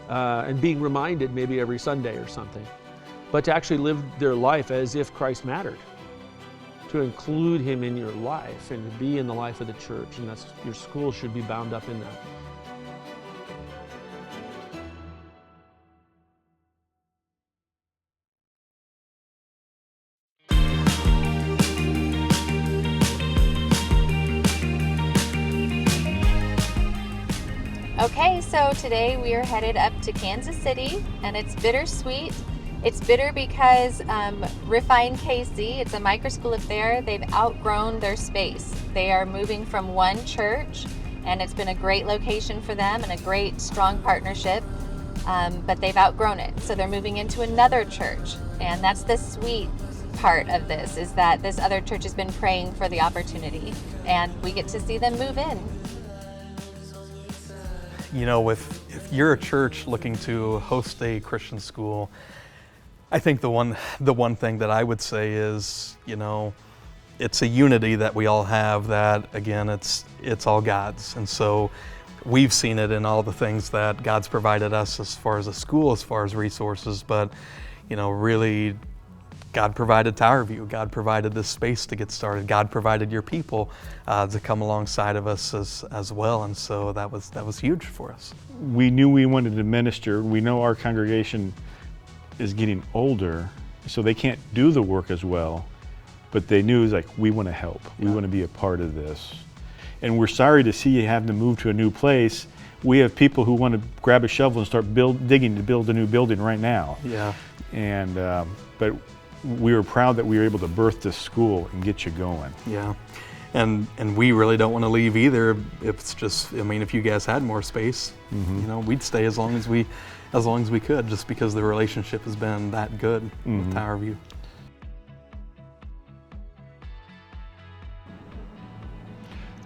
and being reminded maybe every Sunday or something, but to actually live their life as if Christ mattered, to include him in your life and to be in the life of the church, and that's, your school should be bound up in that. Okay, so today we are headed up to Kansas City, and it's bittersweet. It's bitter because Refine KC, it's a microschool up there, they've outgrown their space. They are moving from one church, and it's been a great location for them and a great, strong partnership, but they've outgrown it. So they're moving into another church, and that's the sweet part of this is that this other church has been praying for the opportunity, and we get to see them move in. You know, if you're a church looking to host a Christian school, I think the one thing that I would say is, you know, it's a unity that we all have that, again, it's all God's. And so we've seen it in all the things that God's provided us as far as a school, as far as resources, but, you know, really God provided Tower View. God provided this space to get started. God provided your people to come alongside of us as well. And so that was huge for us. We knew we wanted to minister. We know our congregation is getting older, so they can't do the work as well. But they knew, like, we want to help. We want to be a part of this. And we're sorry to see you have to move to a new place. We have people who want to grab a shovel and start digging to build a new building right now. Yeah. And but we were proud that we were able to birth this school and get you going. Yeah. And we really don't want to leave either. It's just, I mean, if you guys had more space, you know, we'd stay as long as we could, just because the relationship has been that good with Tower View.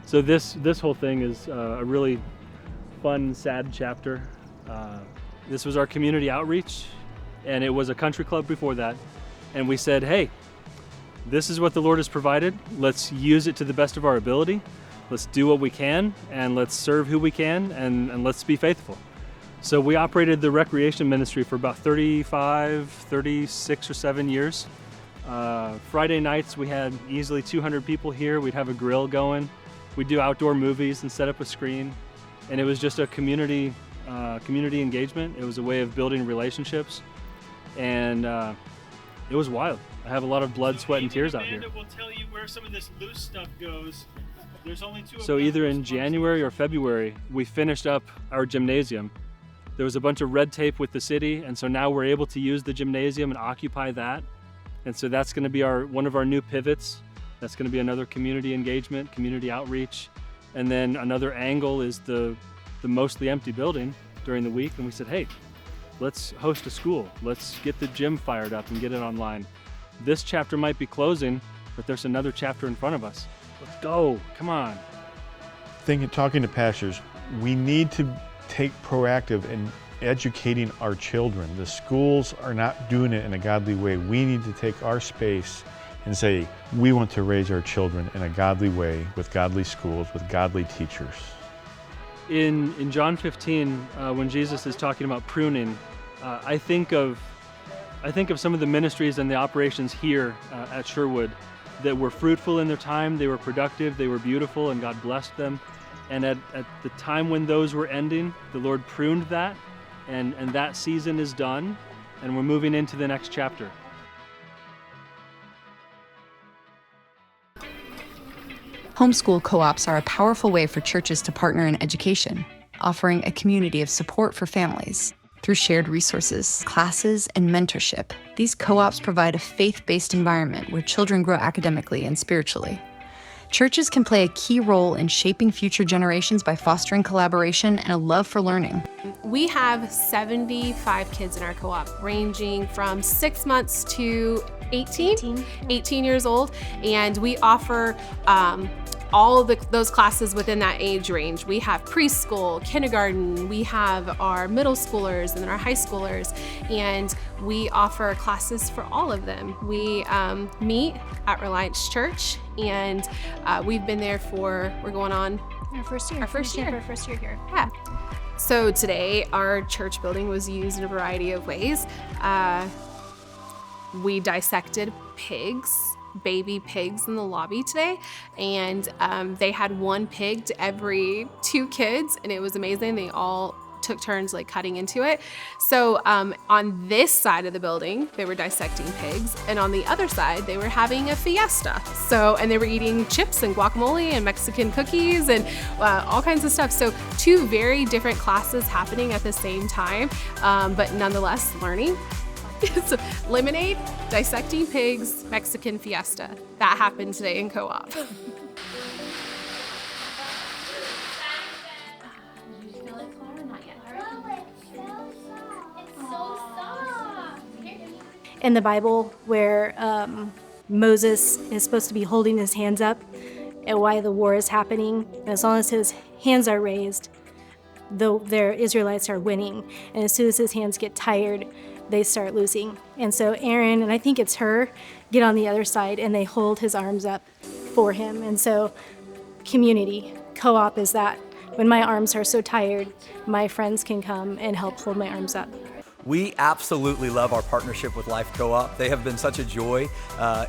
So this whole thing is a really fun, sad chapter. This was our community outreach, and it was a country club before that. And we said, hey, this is what the Lord has provided. Let's use it to the best of our ability. Let's do what we can, and let's serve who we can, and let's be faithful. So we operated the recreation ministry for about 36 or 7 years. Friday nights we had easily 200 people here. We'd have a grill going. We'd do outdoor movies and set up a screen. And it was just a community engagement. It was a way of building relationships. And it was wild. I have a lot of blood, sweat, and tears out here. Will tell you where some of this loose stuff goes. There's only two. So either in January or February, we finished up our gymnasium. There was a bunch of red tape with the city, and so now we're able to use the gymnasium and occupy that. And so that's going to be one of our new pivots. That's going to be another community engagement, community outreach. And then another angle is the mostly empty building during the week. And we said, hey, let's host a school. Let's get the gym fired up and get it online. This chapter might be closing, but there's another chapter in front of us. Let's go, come on. Talking to pastors, we need to take proactive in educating our children. The schools are not doing it in a godly way. We need to take our space and say, we want to raise our children in a godly way, with godly schools, with godly teachers. In John 15, when Jesus is talking about pruning, I think of some of the ministries and the operations here at Sherwood that were fruitful in their time, they were productive, they were beautiful, and God blessed them. And at the time when those were ending, the Lord pruned that, and that season is done, and we're moving into the next chapter. Homeschool co-ops are a powerful way for churches to partner in education, offering a community of support for families. Through shared resources, classes, and mentorship, these co-ops provide a faith-based environment where children grow academically and spiritually. Churches can play a key role in shaping future generations by fostering collaboration and a love for learning. We have 75 kids in our co-op, ranging from 6 months to 18 years old, and we offer all of those classes within that age range. We have preschool, kindergarten, we have our middle schoolers and then our high schoolers, and we offer classes for all of them. We meet at Reliance Church, and we've been there we're going on our first year. Our first year here. Yeah. So today, our church building was used in a variety of ways. We dissected baby pigs in the lobby today, and they had one pig to every 2 kids, and it was amazing. They all took turns like cutting into it. So on this side of the building, they were dissecting pigs, and on the other side, they were having a fiesta. And they were eating chips and guacamole and Mexican cookies and all kinds of stuff. So 2 very different classes happening at the same time, but nonetheless learning. So, lemonade, dissecting pigs, Mexican fiesta. That happened today in co-op. In the Bible, where Moses is supposed to be holding his hands up and while the war is happening. And as long as his hands are raised, their Israelites are winning. And as soon as his hands get tired, they start losing. And so Aaron, and I think it's her, get on the other side and they hold his arms up for him. And so community, co-op is that. When my arms are so tired, my friends can come and help hold my arms up. We absolutely love our partnership with Life Co-op. They have been such a joy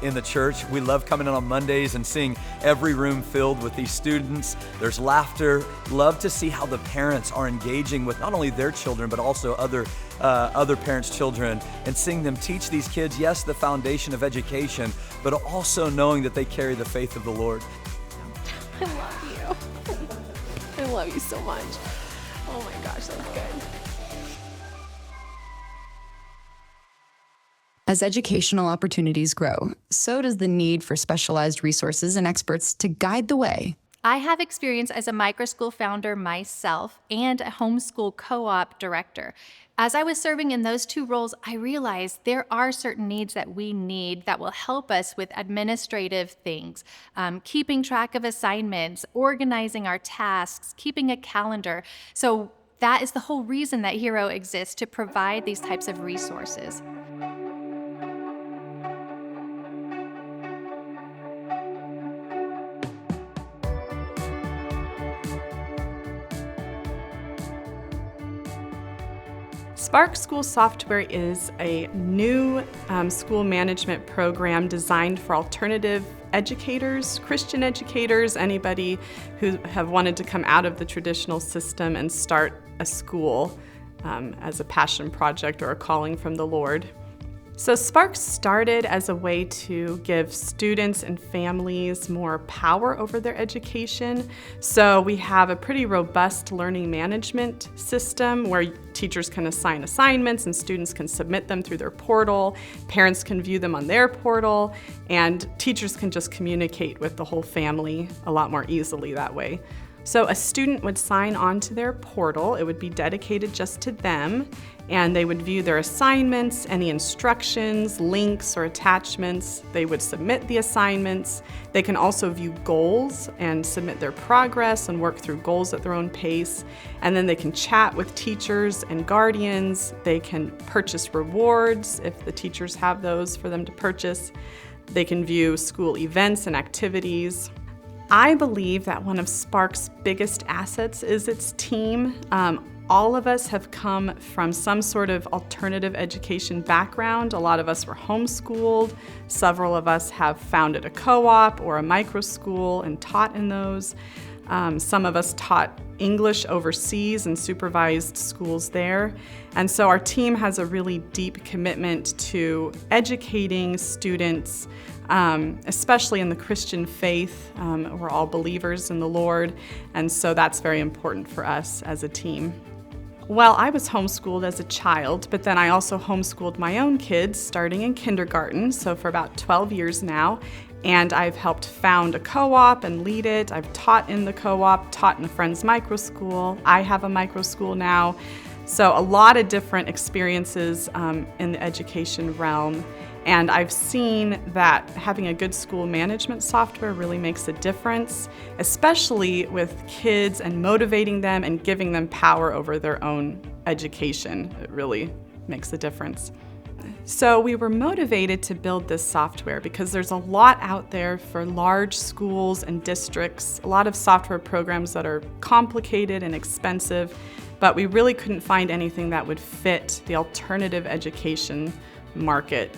in the church. We love coming in on Mondays and seeing every room filled with these students. There's laughter. Love to see how the parents are engaging with not only their children, but also other parents' children, and seeing them teach these kids, yes, the foundation of education, but also knowing that they carry the faith of the Lord. I love you. I love you so much. Oh my gosh, that's good. As educational opportunities grow, so does the need for specialized resources and experts to guide the way. I have experience as a microschool founder myself and a homeschool co-op director. As I was serving in those two roles, I realized there are certain needs that we need that will help us with administrative things, keeping track of assignments, organizing our tasks, keeping a calendar. So that is the whole reason that Hero exists, to provide these types of resources. Spark School Software is a new school management program designed for alternative educators, Christian educators, anybody who have wanted to come out of the traditional system and start a school as a passion project or a calling from the Lord. So Spark started as a way to give students and families more power over their education. So we have a pretty robust learning management system where teachers can assign assignments and students can submit them through their portal, parents can view them on their portal, and teachers can just communicate with the whole family a lot more easily that way. So a student would sign on to their portal. It would be dedicated just to them, and they would view their assignments, any instructions, links, or attachments. They would submit the assignments. They can also view goals and submit their progress and work through goals at their own pace. And then they can chat with teachers and guardians. They can purchase rewards if the teachers have those for them to purchase. They can view school events and activities. I believe that one of Spark's biggest assets is its team. All of us have come from some sort of alternative education background. A lot of us were homeschooled. Several of us have founded a co-op or a microschool and taught in those. Some of us taught English overseas and supervised schools there. And so our team has a really deep commitment to educating students, especially in the Christian faith. We're all believers in the Lord, and so that's very important for us as a team. Well, I was homeschooled as a child, but then I also homeschooled my own kids starting in kindergarten, so for about 12 years now. And I've helped found a co-op and lead it. I've taught in the co-op, taught in a friend's microschool. I have a microschool now. So a lot of different experiences in the education realm. And I've seen that having a good school management software really makes a difference, especially with kids and motivating them and giving them power over their own education. It really makes a difference. So we were motivated to build this software because there's a lot out there for large schools and districts, a lot of software programs that are complicated and expensive, but we really couldn't find anything that would fit the alternative education market.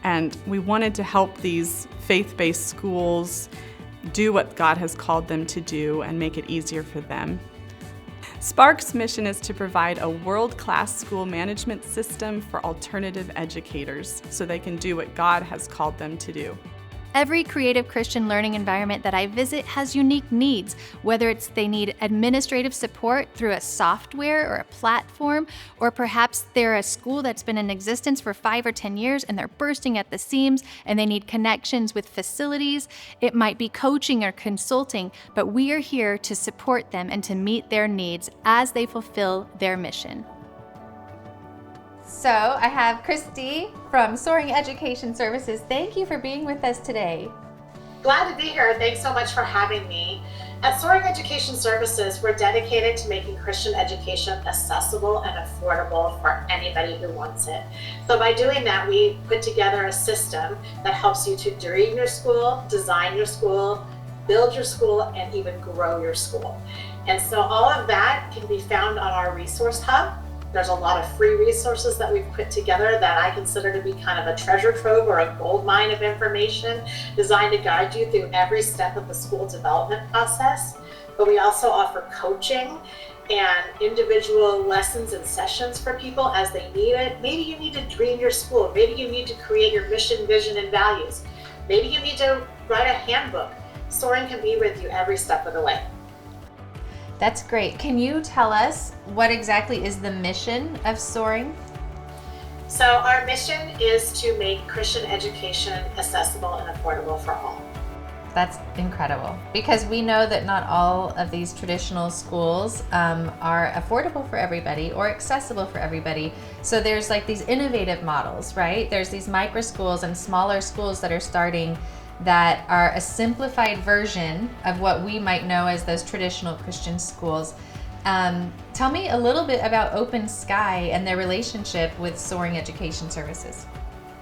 And we wanted to help these faith-based schools do what God has called them to do and make it easier for them. Spark's mission is to provide a world-class school management system for alternative educators so they can do what God has called them to do. Every creative Christian learning environment that I visit has unique needs, whether it's they need administrative support through a software or a platform, or perhaps they're a school that's been in existence for 5 or 10 years and they're bursting at the seams and they need connections with facilities. It might be coaching or consulting, but we are here to support them and to meet their needs as they fulfill their mission. So I have Christy from Soaring Education Services. Thank you for being with us today. Glad to be here. Thanks so much for having me. At Soaring Education Services, we're dedicated to making Christian education accessible and affordable for anybody who wants it. So by doing that, we put together a system that helps you to dream your school, design your school, build your school, and even grow your school. And so all of that can be found on our resource hub. There's a lot of free resources that we've put together that I consider to be kind of a treasure trove or a gold mine of information designed to guide you through every step of the school development process. But we also offer coaching and individual lessons and sessions for people as they need it. Maybe you need to dream your school. Maybe you need to create your mission, vision, and values. Maybe you need to write a handbook. Soaring can be with you every step of the way. That's great. Can you tell us what exactly is the mission of Soaring? So our mission is to make Christian education accessible and affordable for all. That's incredible, because we know that not all of these traditional schools are affordable for everybody or accessible for everybody. So there's like these innovative models, right? There's these micro schools and smaller schools that are starting that are a simplified version of what we might know as those traditional Christian schools. Tell me a little bit about Open Sky and their relationship with Soaring Education Services.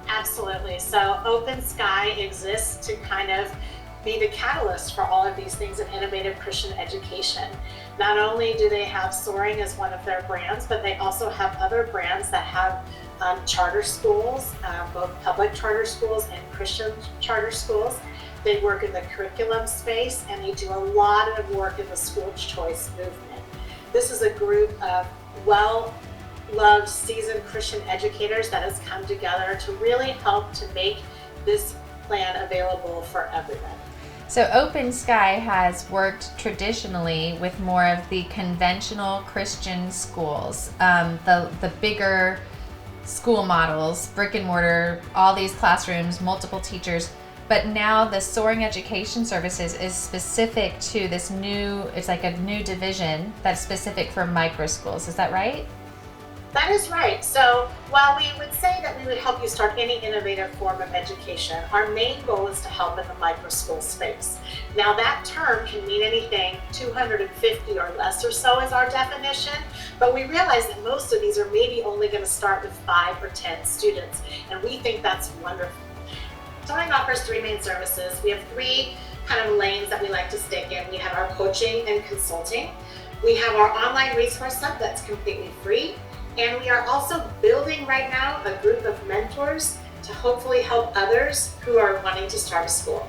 Absolutely. So Open Sky exists to kind of be the catalyst for all of these things in innovative Christian education. Not only do they have Soaring as one of their brands, but they also have other brands that have charter schools, both public charter schools and Christian charter schools. They work in the curriculum space, and they do a lot of work in the school choice movement. This is a group of well-loved, seasoned Christian educators that has come together to really help to make this plan available for everyone. So Open Sky has worked traditionally with more of the conventional Christian schools, the bigger school models, brick and mortar, all these classrooms, multiple teachers. But now the Soaring Education Services is specific to this new, it's like a new division that's specific for micro schools. Is that right? That is right. So while we would say that we would help you start any innovative form of education, our main goal is to help in the micro school space. Now that term can mean anything, 250 or less or so is our definition, but we realize that most of these are maybe only going to start with 5 or 10 students, and we think that's wonderful. Soaring offers 3 main services. We have 3 kind of lanes that we like to stick in. We have our coaching and consulting. We have our online resource hub that's completely free. And we are also building right now a group of mentors to hopefully help others who are wanting to start a school.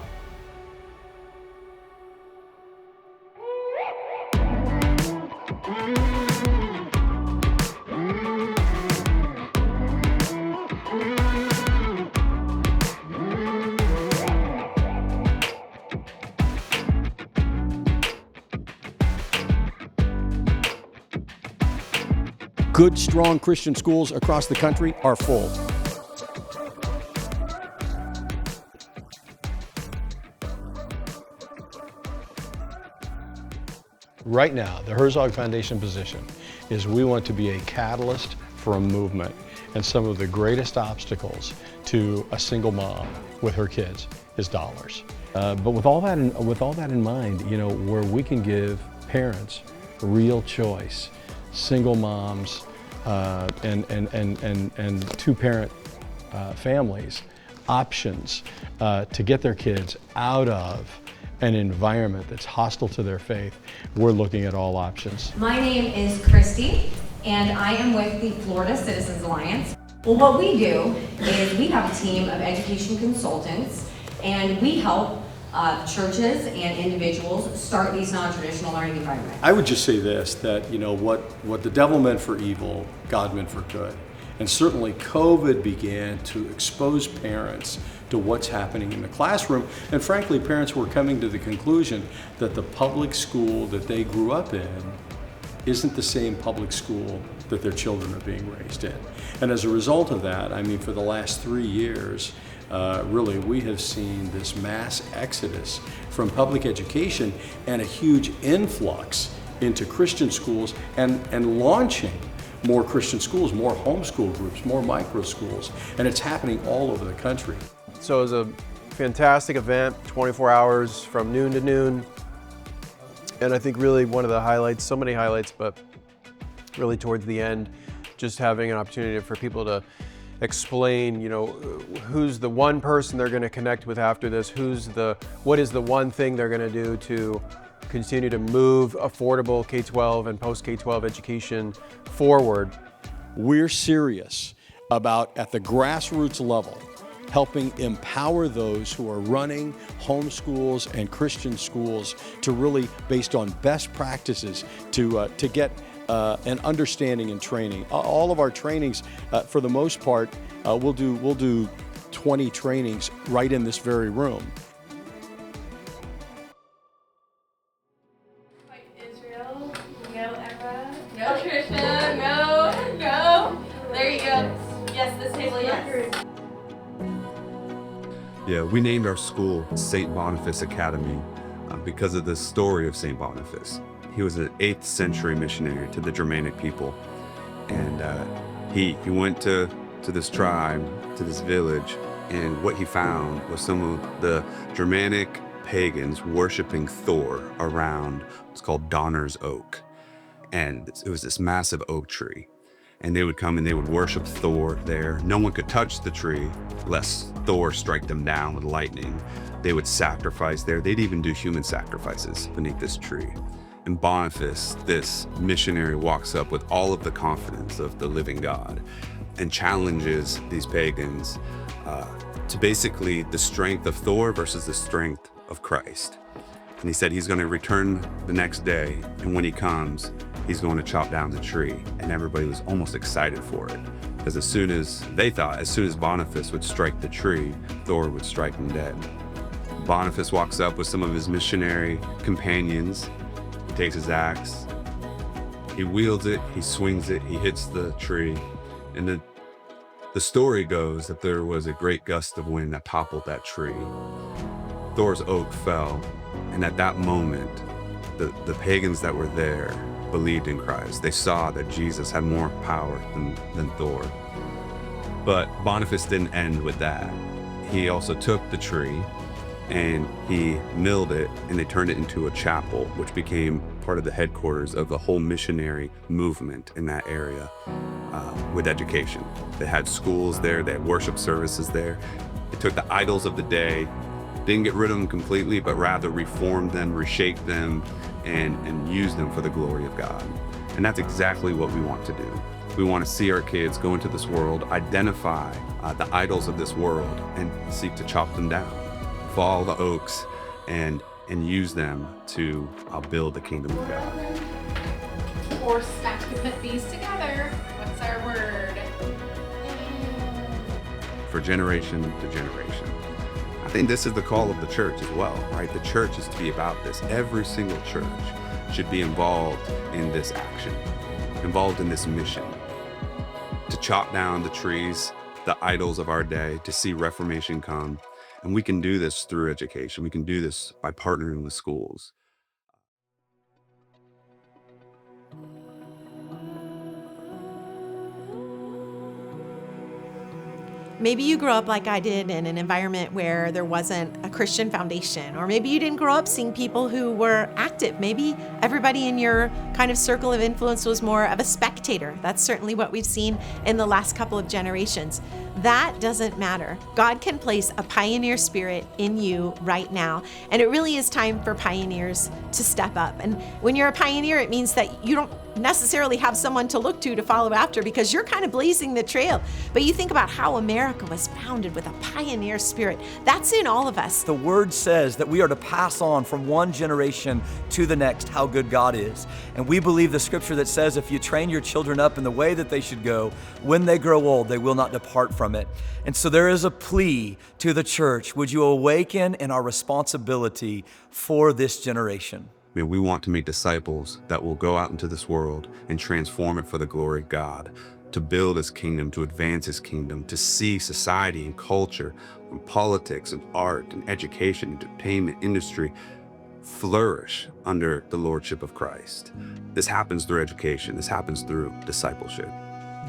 Good, strong Christian schools across the country are full. Right now, the Herzog Foundation position is we want to be a catalyst for a movement, and some of the greatest obstacles to a single mom with her kids is dollars. But with all that in mind, you know, where we can give parents real choice, single moms and 2-parent families options to get their kids out of an environment that's hostile to their faith, we're looking at all options. My name is Christy, and I am with the Florida Citizens Alliance. Well, what we do is we have a team of education consultants, and we help churches and individuals start these non-traditional learning environments. I would just say this, that you know what the devil meant for evil, God meant for good. And certainly COVID began to expose parents to what's happening in the classroom. And frankly, parents were coming to the conclusion that the public school that they grew up in isn't the same public school that their children are being raised in. And as a result of that, I mean, for the last 3 years, really, we have seen this mass exodus from public education and a huge influx into Christian schools and launching more Christian schools, more homeschool groups, more microschools, and it's happening all over the country. So it was a fantastic event, 24 hours from noon to noon. And I think really one of the highlights, so many highlights, but really towards the end, just having an opportunity for people to explain, you know, who's the one person they're going to connect with after this, what is the one thing they're going to do to continue to move affordable K-12 and post-K-12 education forward. We're serious about, at the grassroots level, helping empower those who are running homeschools and Christian schools to really, based on best practices, to get an understanding and training. All of our trainings, for the most part, we'll do 20 trainings right in this very room. Israel, go Emma, go Trisha, go. There you go. Yes, this table, yes. Yeah, we named our school St. Boniface Academy because of the story of St. Boniface. He was an 8th century missionary to the Germanic people. And he went to this tribe, to this village, and what he found was some of the Germanic pagans worshiping Thor around what's called Donner's Oak. And it was this massive oak tree. And they would come and they would worship Thor there. No one could touch the tree lest Thor strike them down with lightning. They would sacrifice there. They'd even do human sacrifices beneath this tree. And Boniface, this missionary, walks up with all of the confidence of the living God and challenges these pagans to basically the strength of Thor versus the strength of Christ. And he said he's going to return the next day, and when he comes, he's going to chop down the tree. And everybody was almost excited for it, because as soon as Boniface would strike the tree, Thor would strike him dead. Boniface walks up with some of his missionary companions. He takes his axe, he wields it, he swings it, he hits the tree, and the story goes that there was a great gust of wind that toppled that tree. Thor's oak fell, and at that moment, the pagans that were there believed in Christ. They saw that Jesus had more power than Thor. But Boniface didn't end with that. He also took the tree and he milled it, and they turned it into a chapel, which became part of the headquarters of the whole missionary movement in that area with education. They had schools there, they had worship services there. They took the idols of the day, didn't get rid of them completely, but rather reformed them, reshaped them, and used them for the glory of God. And that's exactly what we want to do. We want to see our kids go into this world, identify the idols of this world, and seek to chop them down, fall the oaks, and use them to build the kingdom of God. Or stack to put these together. What's our word? For generation to generation. I think this is the call of the church as well, right? The church is to be about this. Every single church should be involved in this action, involved in this mission, to chop down the trees, the idols of our day, to see Reformation come. And we can do this through education. We can do this by partnering with schools. Maybe you grew up like I did in an environment where there wasn't a Christian foundation, or maybe you didn't grow up seeing people who were active. Maybe everybody in your kind of circle of influence was more of a spectator. That's certainly what we've seen in the last couple of generations. That doesn't matter. God can place a pioneer spirit in you right now, and it really is time for pioneers to step up. And when you're a pioneer, it means that you don't necessarily have someone to look to follow after, because you're kind of blazing the trail. But you think about how America was founded with a pioneer spirit. That's in all of us. The word says that we are to pass on from one generation to the next how good God is. And we believe the scripture that says if you train your children up in the way that they should go, when they grow old, they will not depart from it. And so there is a plea to the church. Would you awaken in our responsibility for this generation? I mean, we want to make disciples that will go out into this world and transform it for the glory of God, to build His kingdom, to advance His kingdom, to see society and culture, from politics and art and education, entertainment, industry, flourish under the lordship of Christ. This happens through education. This happens through discipleship.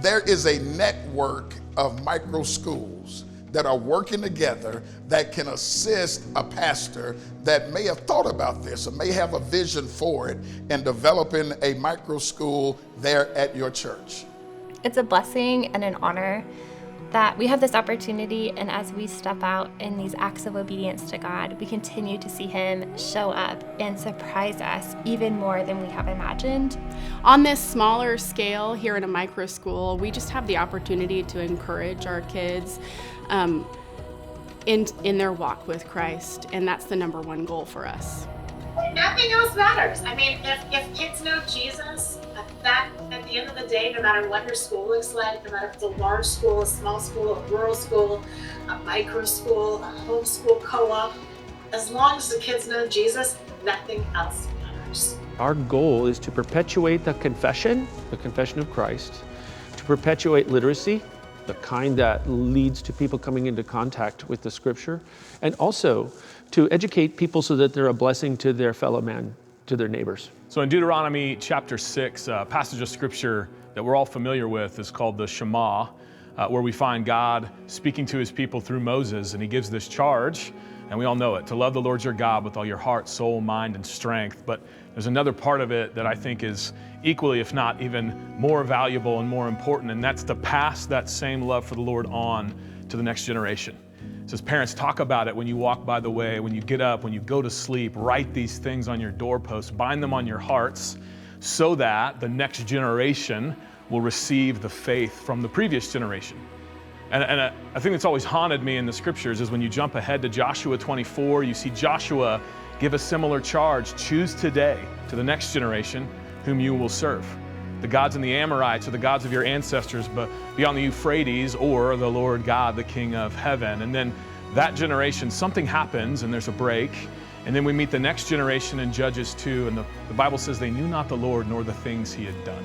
There is a network of micro schools that are working together that can assist a pastor that may have thought about this or may have a vision for it in developing a micro school there at your church. It's a blessing and an honor that we have this opportunity, and as we step out in these acts of obedience to God, we continue to see Him show up and surprise us even more than we have imagined. On this smaller scale here in a micro school, we just have the opportunity to encourage our kids in their walk with Christ, and that's the number one goal for us. Nothing else matters. I mean, if kids know Jesus, that at the end of the day, no matter what your school looks like, no matter if it's a large school, a small school, a rural school, a micro school, a homeschool co-op, as long as the kids know Jesus, nothing else matters. Our goal is to perpetuate the confession of Christ, to perpetuate literacy, the kind that leads to people coming into contact with the Scripture, and also to educate people so that they're a blessing to their fellow man, to their neighbors. So in Deuteronomy chapter 6, a passage of Scripture that we're all familiar with is called the Shema, where we find God speaking to His people through Moses, and He gives this charge, and we all know it, to love the Lord your God with all your heart, soul, mind, and strength. But there's another part of it that I think is equally, if not even more valuable and more important, and that's to pass that same love for the Lord on to the next generation. So as parents, talk about it when you walk by the way, when you get up, when you go to sleep, write these things on your doorposts, bind them on your hearts so that the next generation will receive the faith from the previous generation. And I think that's always haunted me in the Scriptures is when you jump ahead to Joshua 24, you see Joshua give a similar charge, choose today to the next generation whom you will serve. The gods and the Amorites are the gods of your ancestors, but beyond the Euphrates, or the Lord God, the King of heaven. And then that generation, something happens and there's a break. And then we meet the next generation in Judges 2, and the Bible says they knew not the Lord nor the things He had done.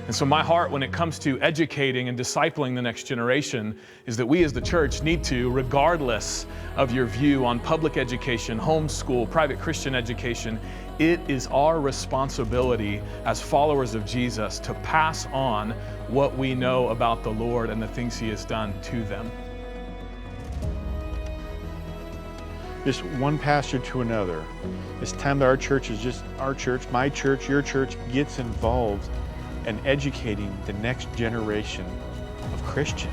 And so my heart when it comes to educating and discipling the next generation is that we as the church need to, regardless of your view on public education, homeschool, private Christian education, it is our responsibility as followers of Jesus to pass on what we know about the Lord and the things He has done to them. Just one pastor to another. It's time that our church is just our church, my church, your church gets involved in educating the next generation of Christians.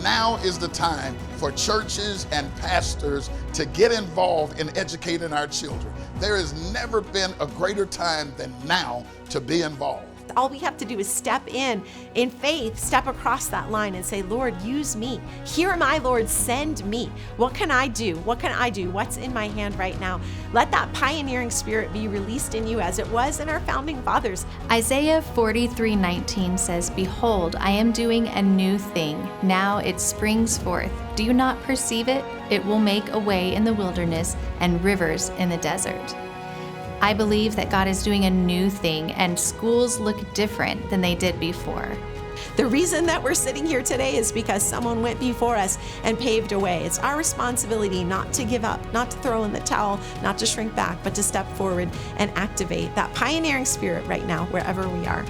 Now is the time for churches and pastors to get involved in educating our children. There has never been a greater time than now to be involved. All we have to do is step in faith, step across that line and say, Lord, use me. Here am I, Lord, send me. What can I do? What can I do? What's in my hand right now? Let that pioneering spirit be released in you as it was in our founding fathers. Isaiah 43:19 says, "Behold, I am doing a new thing. Now it springs forth. Do you not perceive it? It will make a way in the wilderness and rivers in the desert." I believe that God is doing a new thing, and schools look different than they did before. The reason that we're sitting here today is because someone went before us and paved a way. It's our responsibility not to give up, not to throw in the towel, not to shrink back, but to step forward and activate that pioneering spirit right now, wherever we are.